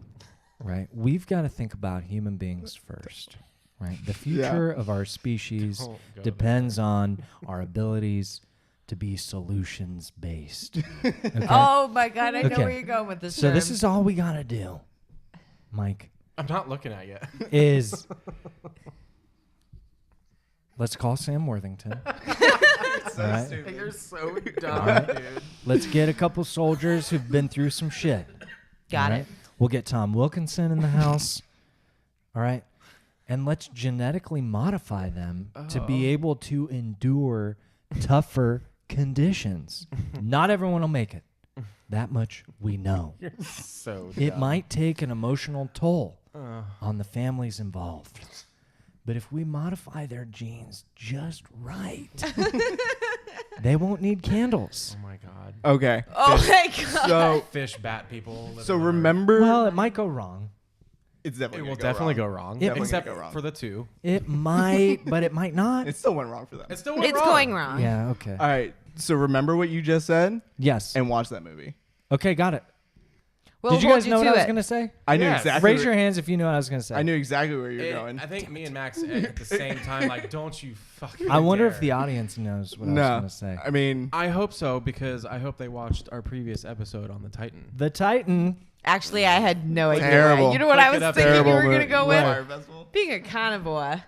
right, we've got to think about human beings first, right? The future of our species Don't go depends on our abilities to be solutions based. Okay? Oh my God, I know Okay. where you're going with this. So this Germ. is all we got to do, Mike, I'm not looking at you. is let's call Sam Worthington. All right. You're so dumb, All right. dude. Let's get a couple soldiers who've been through some shit. Got all it. We'll get Tom Wilkinson in the house. All right. And let's genetically modify them to be able to endure tougher conditions. Not everyone will make it. That much we know. So It dumb. might take an emotional toll on the families involved. But if we modify their genes just right, they won't need candles. Oh my God. Okay. Oh my God. So Fish bat people. living so on Earth. remember, Well, it might go wrong. it's It definitely will gonna definitely wrong. go wrong. Definitely Except gonna go wrong. for the two. It might, but it might not. It still went wrong for them. It still went It's wrong. going wrong. Yeah, okay. All right. So remember what you just said Yes. and watch that movie. Okay, got it. We'll Did you hold guys know what to I was it. going to say? I knew Yes. exactly. Raise your hands if you knew what I was going to say. I knew exactly where you're going. I think me and Max at the same time, like, don't you fucking I wonder dare. if the audience knows what I was No, going to say. I mean, I hope so, because I hope they watched our previous episode on the Titan. The Titan. Actually, I had no idea. Terrible. You know what Click I it was up. thinking you Terrible were going to movie. go Fire with? Festival. Being a carnivore.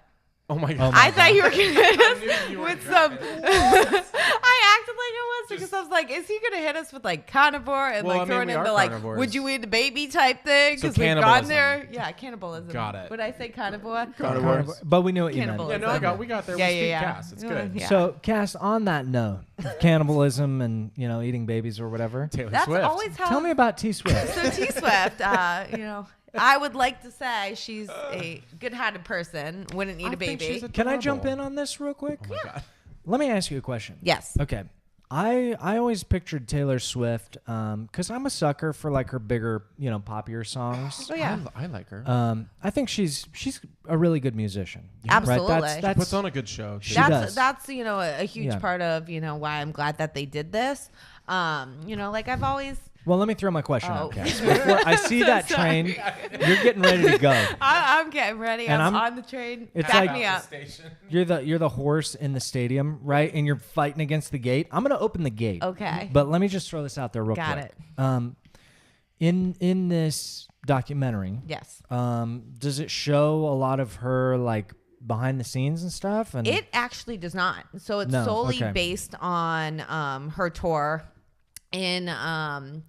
Oh my Oh God. my I thought you were going to knew you were with some. I acted like it was because I was like, is he gonna hit us with like carnivore and Well, like I mean, throwing we in are the like, carnivores. would you eat a baby type thing? So Because we've gone cannibalism. there. Yeah, cannibalism. Got it. Would I say carnivore? Carnivores. But we knew what you meant. Cannibalism. Yeah, no, we got there. Yeah, we speak yeah. Cass. It's good. Yeah. So, Cass, on that note, of cannibalism and eating babies or whatever, Taylor That's Swift. always how. tell me about T Swift. So T Swift, I would like to say she's a good-hearted person. Wouldn't eat I a think baby. she's Can I jump adorable. in on this real quick? Oh my God. Let me ask you a question. Yes. Okay. I always pictured Taylor Swift because I'm a sucker for like her bigger, poppier songs. Oh yeah. I like her. I think she's a really good musician. Absolutely. Right? She puts on a good show. Too. She That's does. a huge Yeah. part of why I'm glad that they did this. Like I've always. Well, let me throw my question Oh. out, Cass. Before I see So that sorry. train, you're getting ready to go. I'm getting ready. And I'm I'm- on the train. It's Back like- me up. You're the horse in the stadium, right? And you're fighting against the gate. I'm gonna open the gate. Okay. But let me just throw this out there real Got quick. it. In this documentary, Yes. does it show a lot of her like behind the scenes and stuff? And It actually does not. So it's No, solely okay. based on her tour in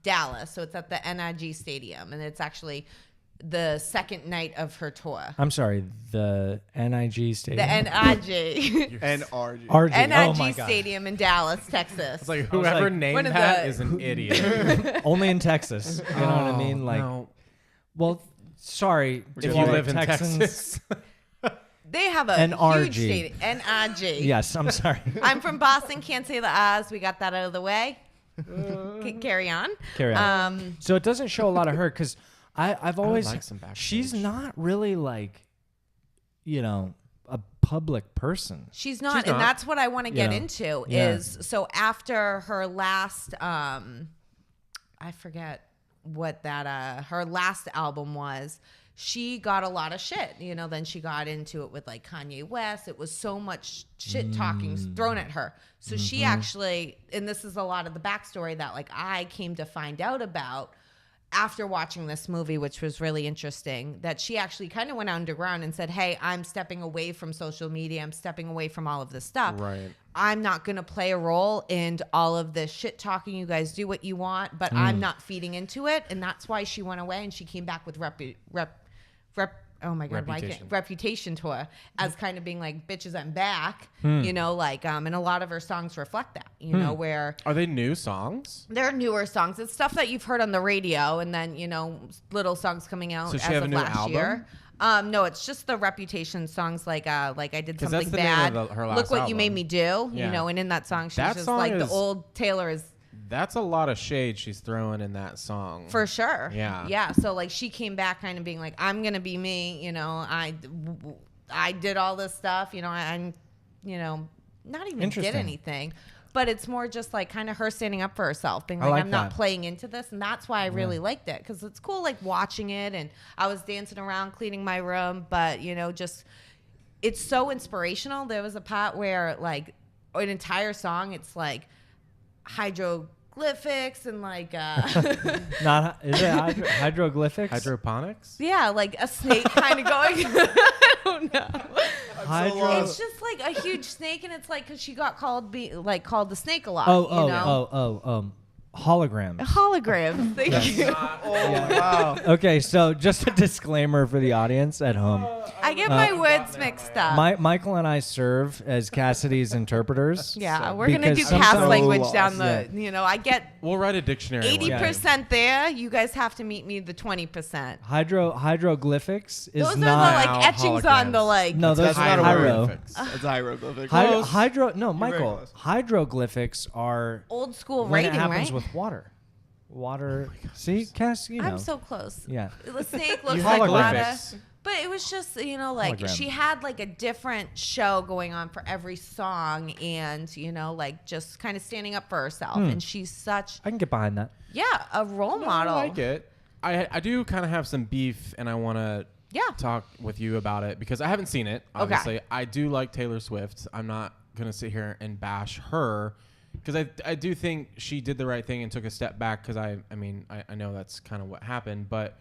Dallas. So it's at the NIG Stadium, and it's actually the second night of her tour. I'm sorry, the NIG The stadium. NIG. And RG. RG. NIG Oh my God. Stadium in Dallas, Texas. It's like whoever like, named one of that the- is an idiot. Only in Texas. You know what I mean? Like, no. well, sorry If to you all live in Texans. Texas, They have a NRG. huge stadium. NIG. Yes, I'm sorry. I'm from Boston. Can't say the R's. We got that out of the way. Carry on. Carry on. So it doesn't show a lot of her because I've always like some backstage. she's not really like a public person. She's not, She's and not. that's what I want to get Yeah. into. Yeah. Is so after her last, I forget what that her last album was. She got a lot of shit, then she got into it with like Kanye West. It was so much shit talking thrown at her. So she actually, and this is a lot of the backstory that like I came to find out about after watching this movie, which was really interesting, that she actually kind of went underground and said, hey, I'm stepping away from social media. I'm stepping away from all of this stuff. Right. I'm not going to play a role in all of this shit talking. You guys do what you want, but I'm not feeding into it. And that's why she went away and she came back with Reputation tour as kind of being like, bitches, I'm back, and a lot of her songs reflect that, where are they new songs? they're newer songs. It's stuff that you've heard on the radio and then, little songs coming out So she as have of a new last album? year. No, it's just the Reputation songs like I did 'Cause something that's the name bad. of her last Look what you made album. me do, Yeah. and in that song she's That just song like is- the old Taylor is That's a lot of shade she's throwing in that song. for sure. Yeah. Yeah. So like she came back kind of being like, I'm gonna be me. I did all this stuff. I'm, not even did Interesting. anything. But it's more just like kind of her standing up for herself, being I like, like I'm not that. playing into this. And that's why I really liked it. Because it's cool like watching it. And I was dancing around, cleaning my room. But, just, it's so inspirational. There was a part where like an entire song, it's like hydroglyphics and like Not is it hydroglyphics? Hydroponics? yeah, like a snake kind of going. I don't know. Hydro. It's just like a huge snake, and it's like because she got called the snake a lot. Holograms. Holograms. Thank you. Oh, wow. Okay, so just a disclaimer for the audience at home. I get my words mixed up. Michael and I serve as Cassidy's interpreters. yeah, we're gonna do because cast sometimes- language So down lost, the. I get We'll write a dictionary. one day. 80% there. You guys have to meet me the 20%. Hydroglyphics is Those not. are the Now like etchings on the holograms. like. No, those That's are not a hyro. word. It's hieroglyphic. No, very Michael. close. Hydroglyphics are Old school when writing, it happens right? with water. Water. See, Cass, you know. I'm so close. Yeah. The snake looks You like water. hieroglyphics. But it was just, like Hologram. she had like a different show going on for every song and, like just kind of standing up for herself. And she's such, I can get behind that. a role No, model. I like it. I do kind of have some beef, and I want to talk with you about it because I haven't seen it. Obviously, I do like Taylor Swift. I'm not gonna sit here and bash her because I do think she did the right thing and took a step back because I know that's kind of what happened, but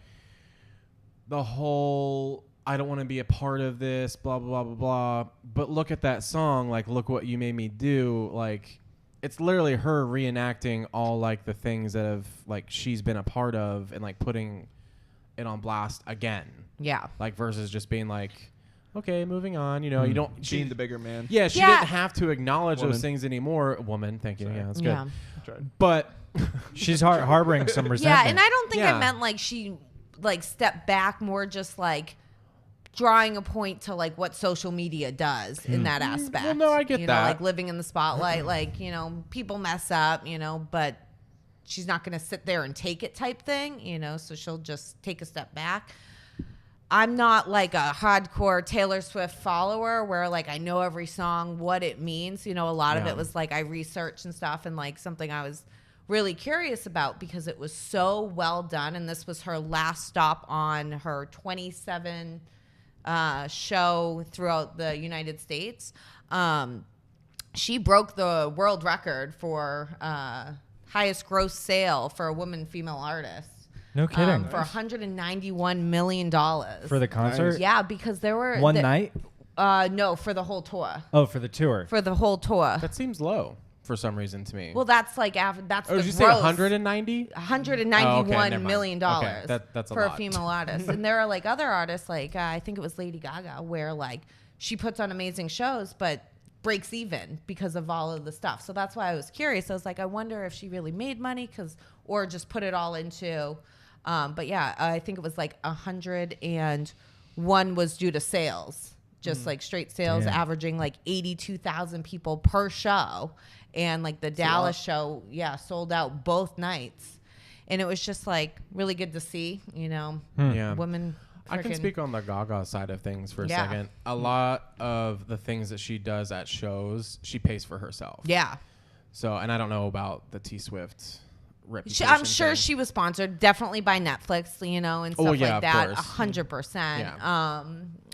the whole I don't want to be a part of this, blah blah blah blah blah. But look at that song, like look what you made me do, like. it's literally her reenacting all like the things that have like she's been a part of and like putting it on blast again. Yeah. Like versus just being like, okay, moving on. You know, you don't Being the bigger man. Yeah, she didn't have to acknowledge Woman. those things anymore. Woman, thank you. Sorry. Yeah, that's good. Yeah. I tried. But She's harboring some resentment. Yeah, and I don't think Yeah. I meant like she like stepped back, more just like drawing a point to like what social media does in that aspect. Well, no, I get you that. know, like living in the spotlight, like, you know, people mess up, you know, but she's not going to sit there and take it type thing, you know, so she'll just take a step back. I'm not like a hardcore Taylor Swift follower where like I know every song, what it means. You know, a lot of Yeah. it was like I researched and stuff, and like something I was really curious about because it was so well done. And this was her last stop on her 27 show throughout the United States. She broke the world record for highest gross sale for a woman female artist. No kidding. For $191 million. For the concert? Yeah, because there were... One night? No, for the whole tour. Oh, for the tour. For the whole tour. that seems low for some reason to me. Well, that's like... That's oh, the did you say gross. 190? $191 million Okay, that's a for lot. a female artist. And there are like other artists, like I think it was Lady Gaga, where like she puts on amazing shows, but breaks even because of all of the stuff. So that's why I was curious. I was like, I wonder if she really made money or just put it all into... but yeah, I think it was like 101 was due to sales, just like straight sales, Damn. averaging like 82,000 people per show. And like the Dallas show, sold out both nights. And it was just like really good to see, you know, Yeah. women. I can frickin- speak on the Gaga side of things for a Yeah. second. A lot of the things that she does at shows, she pays for herself. Yeah. So, and I don't know about the T Swift reputation. I'm sure thing. she was sponsored definitely by Netflix, you know, and stuff yeah, like that. of course. 100%. Yeah.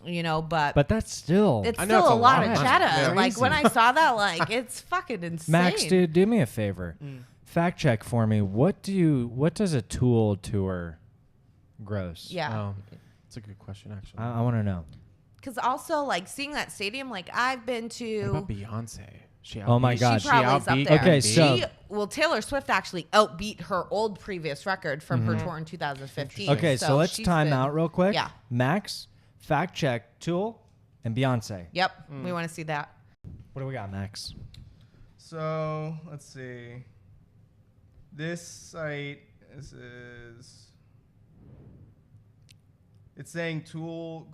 You know, but But that's still... it's I know still it's a a lot lot of of cheddar. money. Like Crazy. when I saw that, like it's fucking insane. Max, dude, do me a favor. Fact check for me. What does a Tool tour gross? Yeah. Oh, it's a good question, actually. I want to know. Because also, like, seeing that stadium, like, I've been What to... about Beyonce? Oh my God. She probably is up outbeat there. Okay, Beyonce? so- Well, Taylor Swift actually outbeat her old previous record from her tour in 2015. Okay, so let's she's time been- out real quick. Yeah. Max, fact check Tool and Beyonce. Yep. We want to see that. What do we got, Max? So let's see. This site is it's saying Tool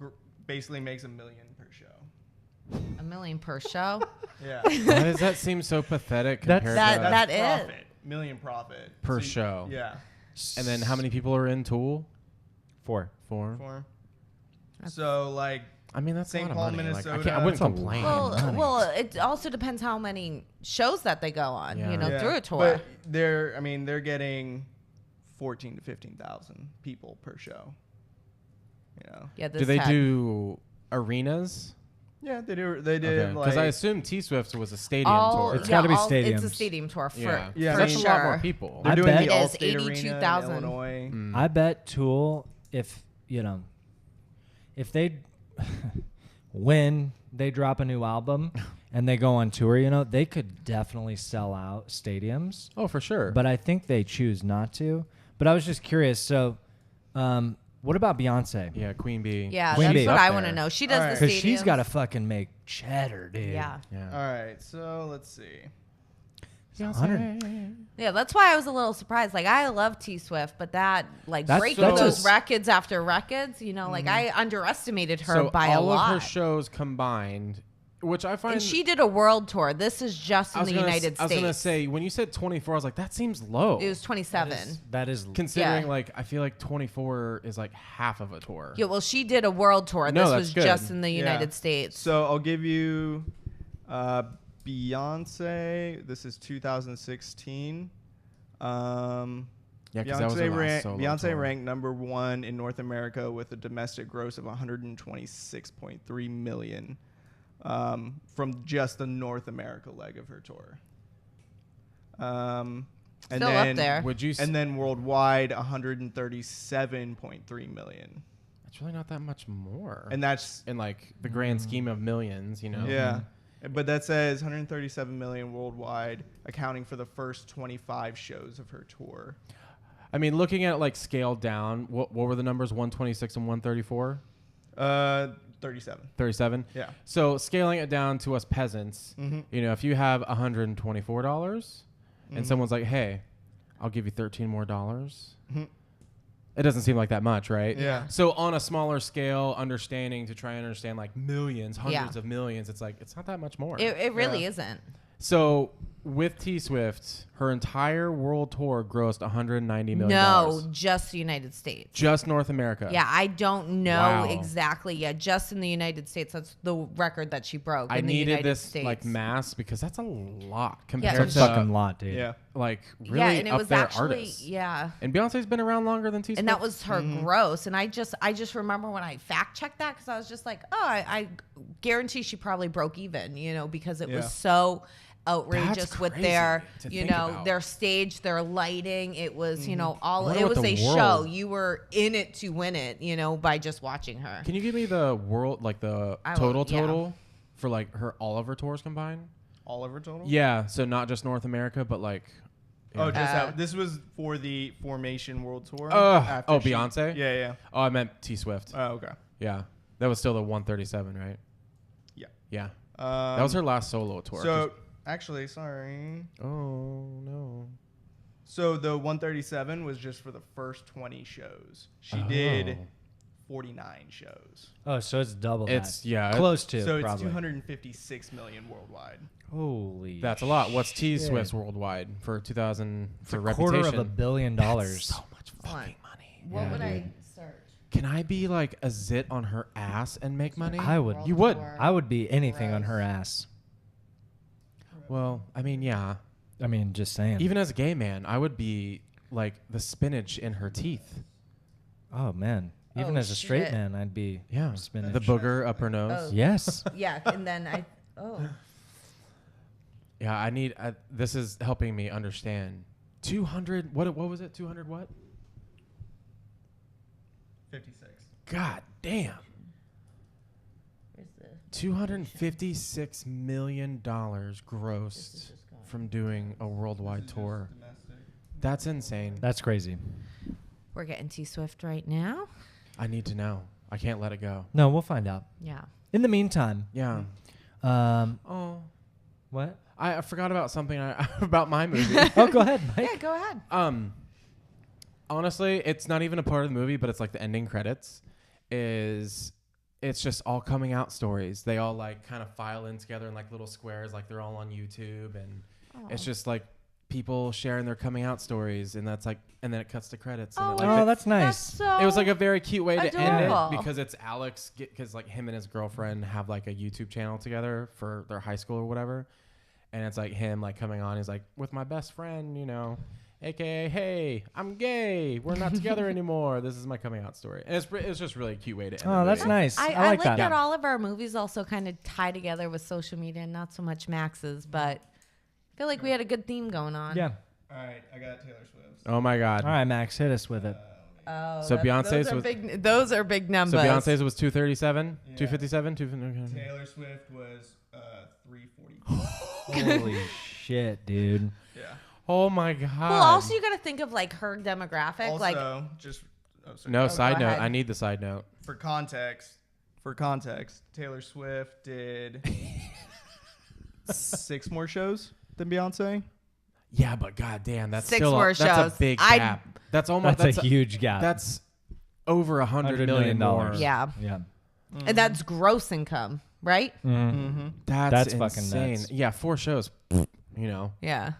basically makes $1 million per show. $1 million per show. Yeah. Why does that seem so pathetic That's- compared That- to that- That's is. profit. $1 million profit Per So show. Yeah. And then how many people are in Tool? 4. 4. For. So like I mean, that's St. a lot Paul, of money. Like, Minnesota. I wouldn't That's a complain. lot. Well, it also depends how many shows that they go on, Yeah. you know, yeah, through a tour. But they're getting 14 to 15,000 people per show. You know. Yeah, this Do they had- do arenas? Yeah, they do. They did Because like I assume T Swift was a stadium all, tour. It's gotta be It's a stadiums. stadium tour for, yeah, Yeah, for that's sure. a lot more people. they're I doing bet- the It is Allstate Arena in 82,000. Illinois. Mm. I bet Tool, if they when they drop a new album and they go on tour, they could definitely sell out stadiums. Oh, for sure. But I think they choose not to. But I was just curious. So, what about Beyonce? yeah, Queen Bee. Yeah, Queen that's Bee. what Up I there. want to know. She does All right. the Because stadiums. she's got to fucking make cheddar, dude. Yeah. Yeah. All right, so let's see. Yeah, that's why I was a little surprised. Like, I love T Swift, but that, like, That's- breaking that's those a- records after records, like, I underestimated her So by a all lot. of her shows combined, which I find. And she did a world tour. This is just in the United I was States. gonna say when you said 24, I was like, that seems low. It was 27. That is Considering Yeah. like I feel like 24 is like half of a tour. Yeah, well, she did a world tour. No, This that's was good. just in the Yeah. United States. So I'll give you Beyonce. This is 2016. Yeah, 'cause that was her last Beyonce, solo Beyonce tour. ranked #1 in North America with a domestic gross of 126.3 million from just the North America leg of her tour. And Still then, up there. Would you? And then worldwide, 137.3 million. It's really not that much more. And that's in like the grand scheme of millions, yeah. But that says 137 million worldwide, accounting for the first 25 shows of her tour. I mean, looking at like scaled down, what were the numbers? 126 and 134? 37. 37? Yeah. So scaling it down to us peasants, you know, if you have $124 and someone's like, hey, I'll give you $13 more. It doesn't seem like that much, right? Yeah. So on a smaller scale, understanding to try and understand like millions, hundreds Yeah. of millions, it's like, it's not that much more. It really isn't. So with T Swift, her entire world tour grossed $190 million. No, just the United States. Just North America. Yeah, I don't know Wow. exactly. Yeah, just in the United States. That's the record that she broke. I in the needed United this States. like mass because that's a lot compared It's a to fucking lot, dude. Yeah. like really yeah, and it up was there actually artists. yeah. And Beyonce's been around longer than T Swift. And that was her gross. And I just remember when I fact checked that because I was just like, oh, I guarantee she probably broke even, you know, because it Yeah. was so outrageous That's with crazy their, to you think know, about. their stage, their lighting. It was, you know, all wonder it what was the a world- show. You were in it to win it, you know, by just watching her. Can you give me the world like the I will, total for like her all of her tours combined? All over total? Yeah, so not just North America, but like Oh, just Uh, that. This was for the Formation World Tour. Oh, after she- Beyonce? Yeah, yeah. Oh, I meant T Swift. Oh, okay. Yeah. That was still the 137, right? Yeah. Yeah. That was her last solo tour. So, actually, sorry. Oh, no. So the 137 was just for the first 20 shows. She did 49 shows. Oh, so it's double that. It's yeah. Close to, So it's probably. 256 million worldwide. Holy That's a lot. What's T shit. Swift's worldwide for 2000 It's for a reputation? quarter of $1 billion. So much fucking money. What Yeah, would I dude. search? Can I be like a zit on her ass and make money? I would. World You would. Tour. I would be anything on Gross. her ass. Well, I mean, yeah. I mean, just saying. Even as a gay man, I would be like the spinach in her teeth. Oh man. Even Oh, as a straight shit. man, I'd be Yeah. spinach. The booger up her nose. Oh. Yes. Yeah, and then Yeah, I need. This is helping me understand. 200. What was it? 200 what? 56. God damn. where's the 256 million grossed from doing a worldwide tour. That's insane. That's crazy. We're getting T Swift right now. I need to know. I can't let it go. No, we'll find out. Yeah. In the meantime, Yeah. oh, what? I forgot about something about my movie. Oh, go ahead, Mike. Yeah, go ahead. Honestly, it's not even a part of the movie, but it's like the ending credits. It's just all coming out stories. They all like kind of file in together in like little squares, like they're all on YouTube, and it's just like people sharing their coming out stories, and that's like, and then it cuts to credits. And it, like, Oh, that's nice. so it was like a very cute way to end adorable. it because it's Alex, because like him and his girlfriend have like a YouTube channel together for their high school or whatever, and it's like him like coming on. He's like, with my best friend, you know, AKA, hey, I'm gay. We're not together anymore. This is my coming out story, and it's just really a cute way to end. Oh, the that's movie. nice. I I like that. that all of our movies also kind of tie together with social media, and not so much Max's, but I feel like we had a good theme going on. Yeah. All right, I got Taylor Swift. Oh my God. All right, Max, hit us with it. Oh, So Beyonce's those are was- big. Those are big So numbers. Beyonce's was 237, Yeah. 257, 250. Taylor Swift was 340. Holy shit, dude. Yeah. Oh my God. Well, also you got to think of like her demographic. Also, like, just sorry. No, Oh, side go note. ahead. I need the side note. For context, Taylor Swift did 6 more shows than Beyonce. Yeah, but goddamn, that's 6 still more that's shows. a big I- gap. That's almost That's a huge gap. That's over $100 million more. yeah, Yeah. and that's gross income, right? Mm-hmm. That's fucking insane. nuts. Yeah, 4 shows. You know, Yeah,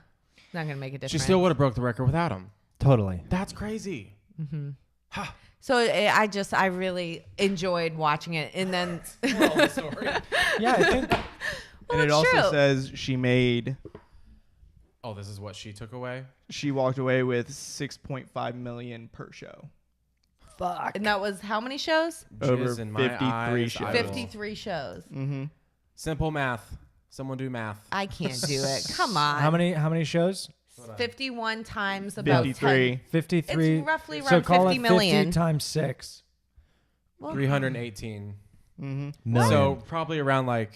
not gonna make a difference. she still would have broke the record without him. Totally. That's crazy. So I really enjoyed watching it, and then Yeah, I think. And it it's also true. says she Oh, this is what she took away? walked away with 6.5 million per show. Fuck. and that was how many shows? Over Jizz in my 53 eyes, shows. I will- 53 shows. Mm-hmm. Simple math. Someone do math. I can't do it. Come on. How many shows? 51 times about 53. 53. It's roughly so around call 50 it million. 50 times 6 Well, 318. Mm-hmm. million. So probably around like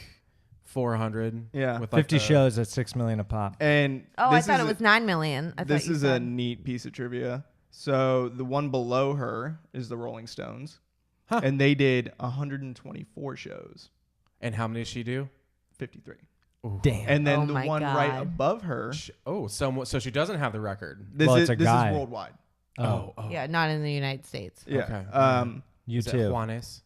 400. Yeah. with like 50 shows at $6 million a pop. And Oh, I this thought is it was 9 million. I this thought you is said. a neat piece of trivia. So the one below her is the Rolling Stones, Huh. and they did 124 shows, And how many did she do? 53. Damn. And then Oh the my one right God. above her, So she doesn't have the record. this Well, is it's a this guy. is worldwide. Oh. Yeah, not in the United States. Yeah. Okay. You Is it too. Juanes?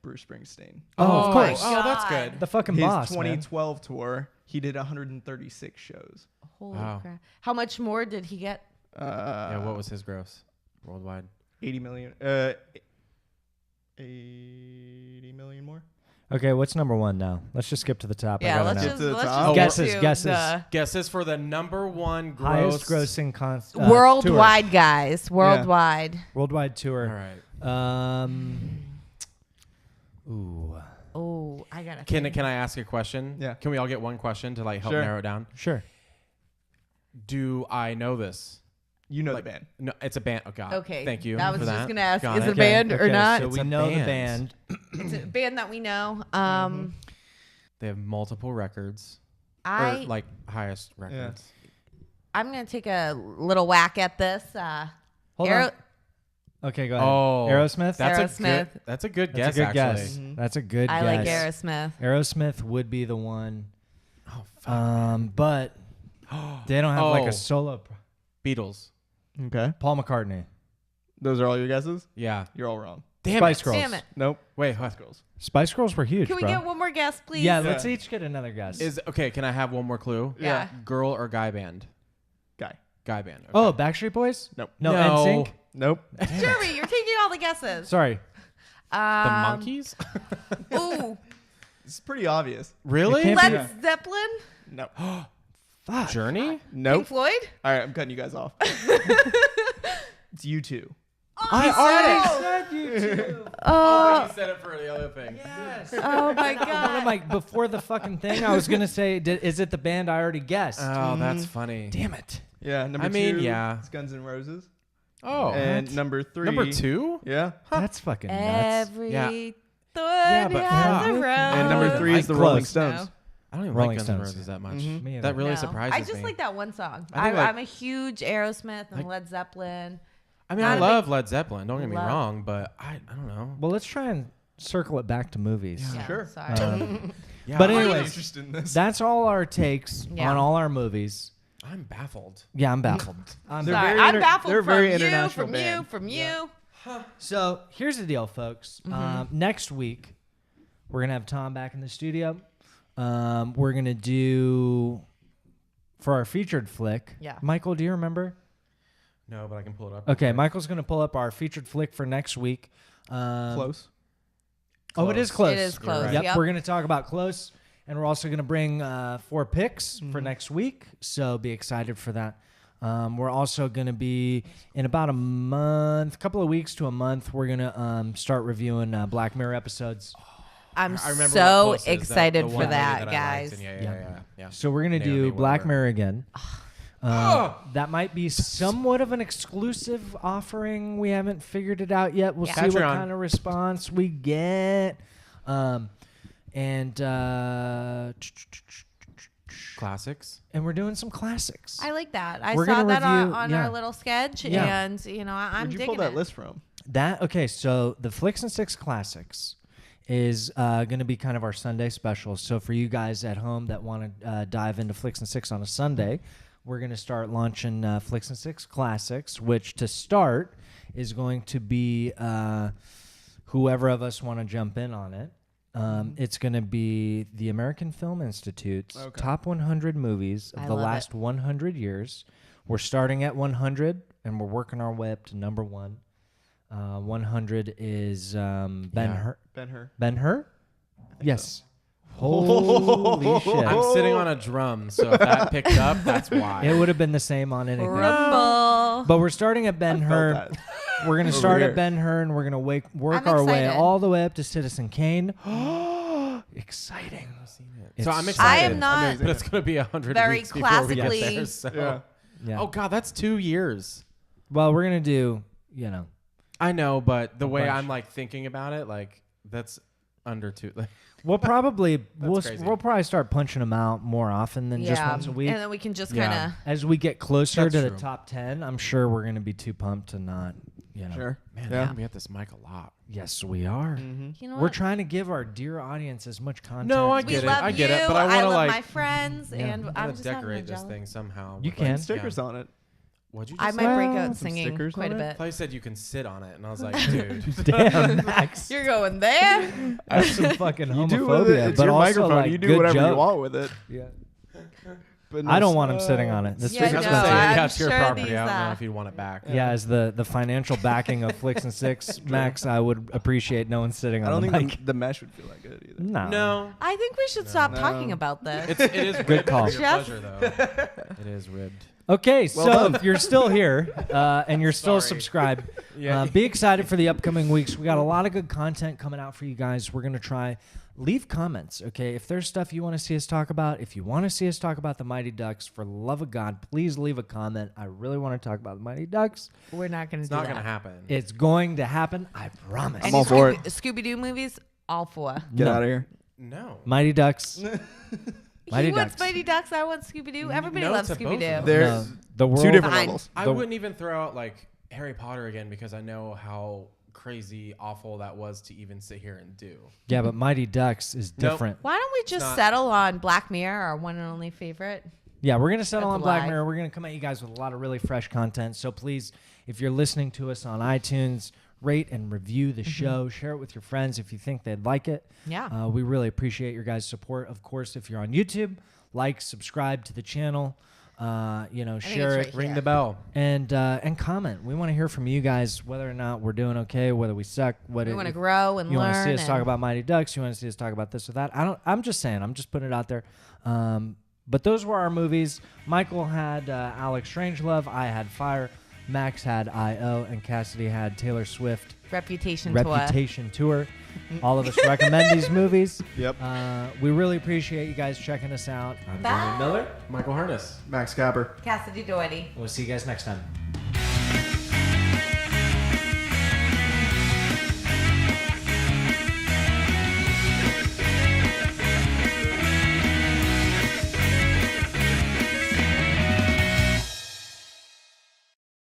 Bruce Springsteen. Oh, of course. Oh, that's God. good. The fucking His boss, man. 2012 tour, he did 136 shows. Holy Wow. crap. How much more did he get? Yeah, what was his gross worldwide? 80 million. 80 million more. Okay, what's number one now? Let's just skip to the top. I Yeah, gotta let's know. Get to the just top. get Guesses, to guesses. the Guesses for the number one Highest gross. grossing worldwide, guys. Worldwide. Worldwide All tour. right. Ooh. Oh, I gotta. Can think. I ask a question? Yeah. Can we all get one question to like help Sure. narrow it down? Sure. Do I know this? You know Like- the band. No, it's a band. Oh God. Okay. Thank you. I was for just that. gonna ask: Got is it. it a band or Okay, not? So It's we a know the band. band. It's a band that we know. They have multiple records. I Or like highest records. I'm gonna take a little whack at this. Hold Aero- on. Okay, go ahead. Oh, Aerosmith? That's a Aerosmith. good. That's a good That's guess. a good actually. guess. Mhm. That's a good I like guess. Aerosmith. Aerosmith would be the one. Oh, fuck. But they don't have like Oh. a solo. Beatles. Okay. Paul McCartney. Those are all your guesses? Yeah. You're all wrong. Damn Spice it. Girls. Damn it! Nope. Wait. What? Spice Girls. Spice Girls were huge, Can we bro. get one more guess, please? Yeah, Yeah. let's each get another guess. Is okay. Can I have one more clue? Yeah. Girl or guy band? Guy. Guy band. Okay. Oh, Backstreet Boys? Nope. No, No. NSYNC? Nope. Jeremy, you're taking all the guesses. Sorry. the Monkeys. Ooh, It's pretty obvious. Really? can't Led be- Zeppelin, No. Fuck. Journey. Pink Nope. Floyd. All right, I'm cutting you guys off. It's you two. I already said you two. Oh, you said it for the other thing. Yes. Oh my One of god. my, before the fucking thing, I was going to say, is it the band I already guessed? Oh, that's funny. Damn it. Yeah. Number I mean, two. yeah. It's Guns N' Roses. Oh, And what? number three. number two. Yeah. That's fucking nuts. Every Yeah. thorn but has a fuck. rose. And number three is the Close. Rolling Stones. No. I don't even Rolling like Guns N' Stones. Roses that much. Mhm. Me either. That really No. surprises me. I just like that one song. I think, like- I'm a huge Aerosmith and Led Zeppelin. I mean, Not I a love Led Zeppelin. Don't get me Love. wrong, but I don't know. Well, let's try and circle it back to movies. Yeah, Sure. Sorry. Yeah, But I'm anyways, really- Interested in this. that's all our takes Yeah. on all our movies. I'm baffled. Yeah, I'm baffled. I'm They're Sorry. very I'm inter- baffled they're a from very you, international from band. you, from you. So here's the deal, folks. Next week, we're going to have Tom back in the studio. We're going to do, for our featured flick. Yeah. Michael, do you remember? No, but I can pull it up. Okay, Michael's going to pull up our featured flick for next week. Close. Oh, it is close. It is close. right. Yep, Yep. we're going to talk about close. And we're also going to bring 4 picks for next week. So be excited for that. We're also going to be in about a month, couple of weeks to a month, we're going to start reviewing Black Mirror episodes. I'm I remember so what Close is, excited the for one movie that, I liked, guys. and yeah. So we're going to Naomi, do Black whatever. Mirror again. That might be somewhat of an exclusive offering. We haven't figured it out yet. We'll Yeah. see what Patreon. kind of response we get. And Classics. we're doing some classics. I like that. I We're saw gonna that on, review- on yeah. our little sketch, Yeah. and I'm Where'd you digging pull that it. list from? Okay, so the Flicks and Six Classics is going to be kind of our Sunday special. So for you guys at home that want to dive into Flicks and Six on a Sunday, we're going to start launching Flicks and Six Classics, which to start is going to be whoever of us want to jump in on it. It's going to be the American Film Institute's top 100 movies of I the love last it. 100 years. We're starting at 100, and we're working our way up to number 1. 100 is Ben-Hur. Ben-Hur. Ben-Hur? Yes. Holy shit. I'm sitting on a drum, so if that picked up, that's why. It would have been the same on anything. Rumble. But we're starting at Ben-Hur. that. We're going to Over start here. at Ben-Hur, and we're going to work I'm our way excited. all the way up to Citizen Kane. Exciting. So I'm It's- excited. I am not Amazing. But it's going to be 100 very weeks before we get classically- there. So. Yeah. Yeah. Oh, God, that's 2 years. Well, we're going to do, I know, but the way bunch. I'm like thinking about it, like that's under 2. We'll probably crazy. we'll probably start punching them out more often than just once a week. And then we can just Yeah. kind of. As we get closer That's to the true. top 10, I'm sure we're going to be too pumped to not, Sure. Man, Yeah. we have this mic a lot. Yes, we are. You know We're what? trying to give our dear audience as much content. No, I We get it. love I get you. it, but I want to love like my friends, Yeah. and I I'm want just to having a decorate this jello. thing somehow. You with, can. like, Stickers on it. What'd you I just might say? break Well, out some singing stickers quite a on it. I bit. thought you said you can sit on it, and I was like, dude. Damn, Max. You're going there. That's some fucking You do with it. homophobia, It's but your also microphone. like You do good whatever you joke. want with it. Yeah. But I don't want him sitting on it. This Yeah, is I was no, gonna say, I'm yeah, it's your sure property. these, I don't know if you'd want it back. Yeah, as the financial backing of Flicks and Six, Max, I would appreciate no one sitting I on don't the think mic. the mesh would feel that good either. No. No. I think we should stop No. talking about this. It is Good ribbed call. for your Just- pleasure, though. It is ribbed. Okay, Well so done. if you're still here and you're still Sorry. subscribed, Yeah. be excited for the upcoming weeks. We got a lot of good content coming out for you guys. We're going to try. Leave comments, okay? If there's stuff you want to see us talk about, if you want to see us talk about the Mighty Ducks, for the love of God, please leave a comment. I really want to talk about the Mighty Ducks. We're not going to It's do not that. going to happen. It's going to happen, I promise. I'm all for it. Scooby-Doo movies, all for. Get No. out of here. No. Mighty Ducks. Mighty He wants Ducks. Mighty Ducks. I want Scooby-Doo. Everybody No loves to both of Scooby-Doo. them. There's the world. two different Fine. levels. I The- wouldn't even throw out like Harry Potter again because I know how crazy awful that was to even sit here and do. Yeah, but Mighty Ducks is Nope. different. Why don't we just not. settle on Black Mirror, our one and only favorite? Yeah, we're going to settle That's on a Black lie. Mirror. We're going to come at you guys with a lot of really fresh content. So please, if you're listening to us on iTunes, rate and review the show. Share it with your friends if you think they'd like it. Yeah. We really appreciate your guys' support. Of course, if you're on YouTube, like, subscribe to the channel. think Share it's it. right Ring here. the bell. And comment. We want to hear from you guys whether or not we're doing okay, whether we suck, what We want to grow and you learn. want to see us talk and- about Mighty Ducks, you want to see us talk about this or that. I'm just saying, I'm just putting it out there. But those were our movies. Michael had Alex Strangelove, I had Fyre, Max had I.O., and Cassidy had Taylor Swift Reputation Tour. Reputation Tour. All of us recommend these movies. Yep. We really appreciate you guys checking us out. I'm Bye. Jeremy Miller. Michael Harness. Max Capper. Cassidy Doherty. We'll see you guys next time.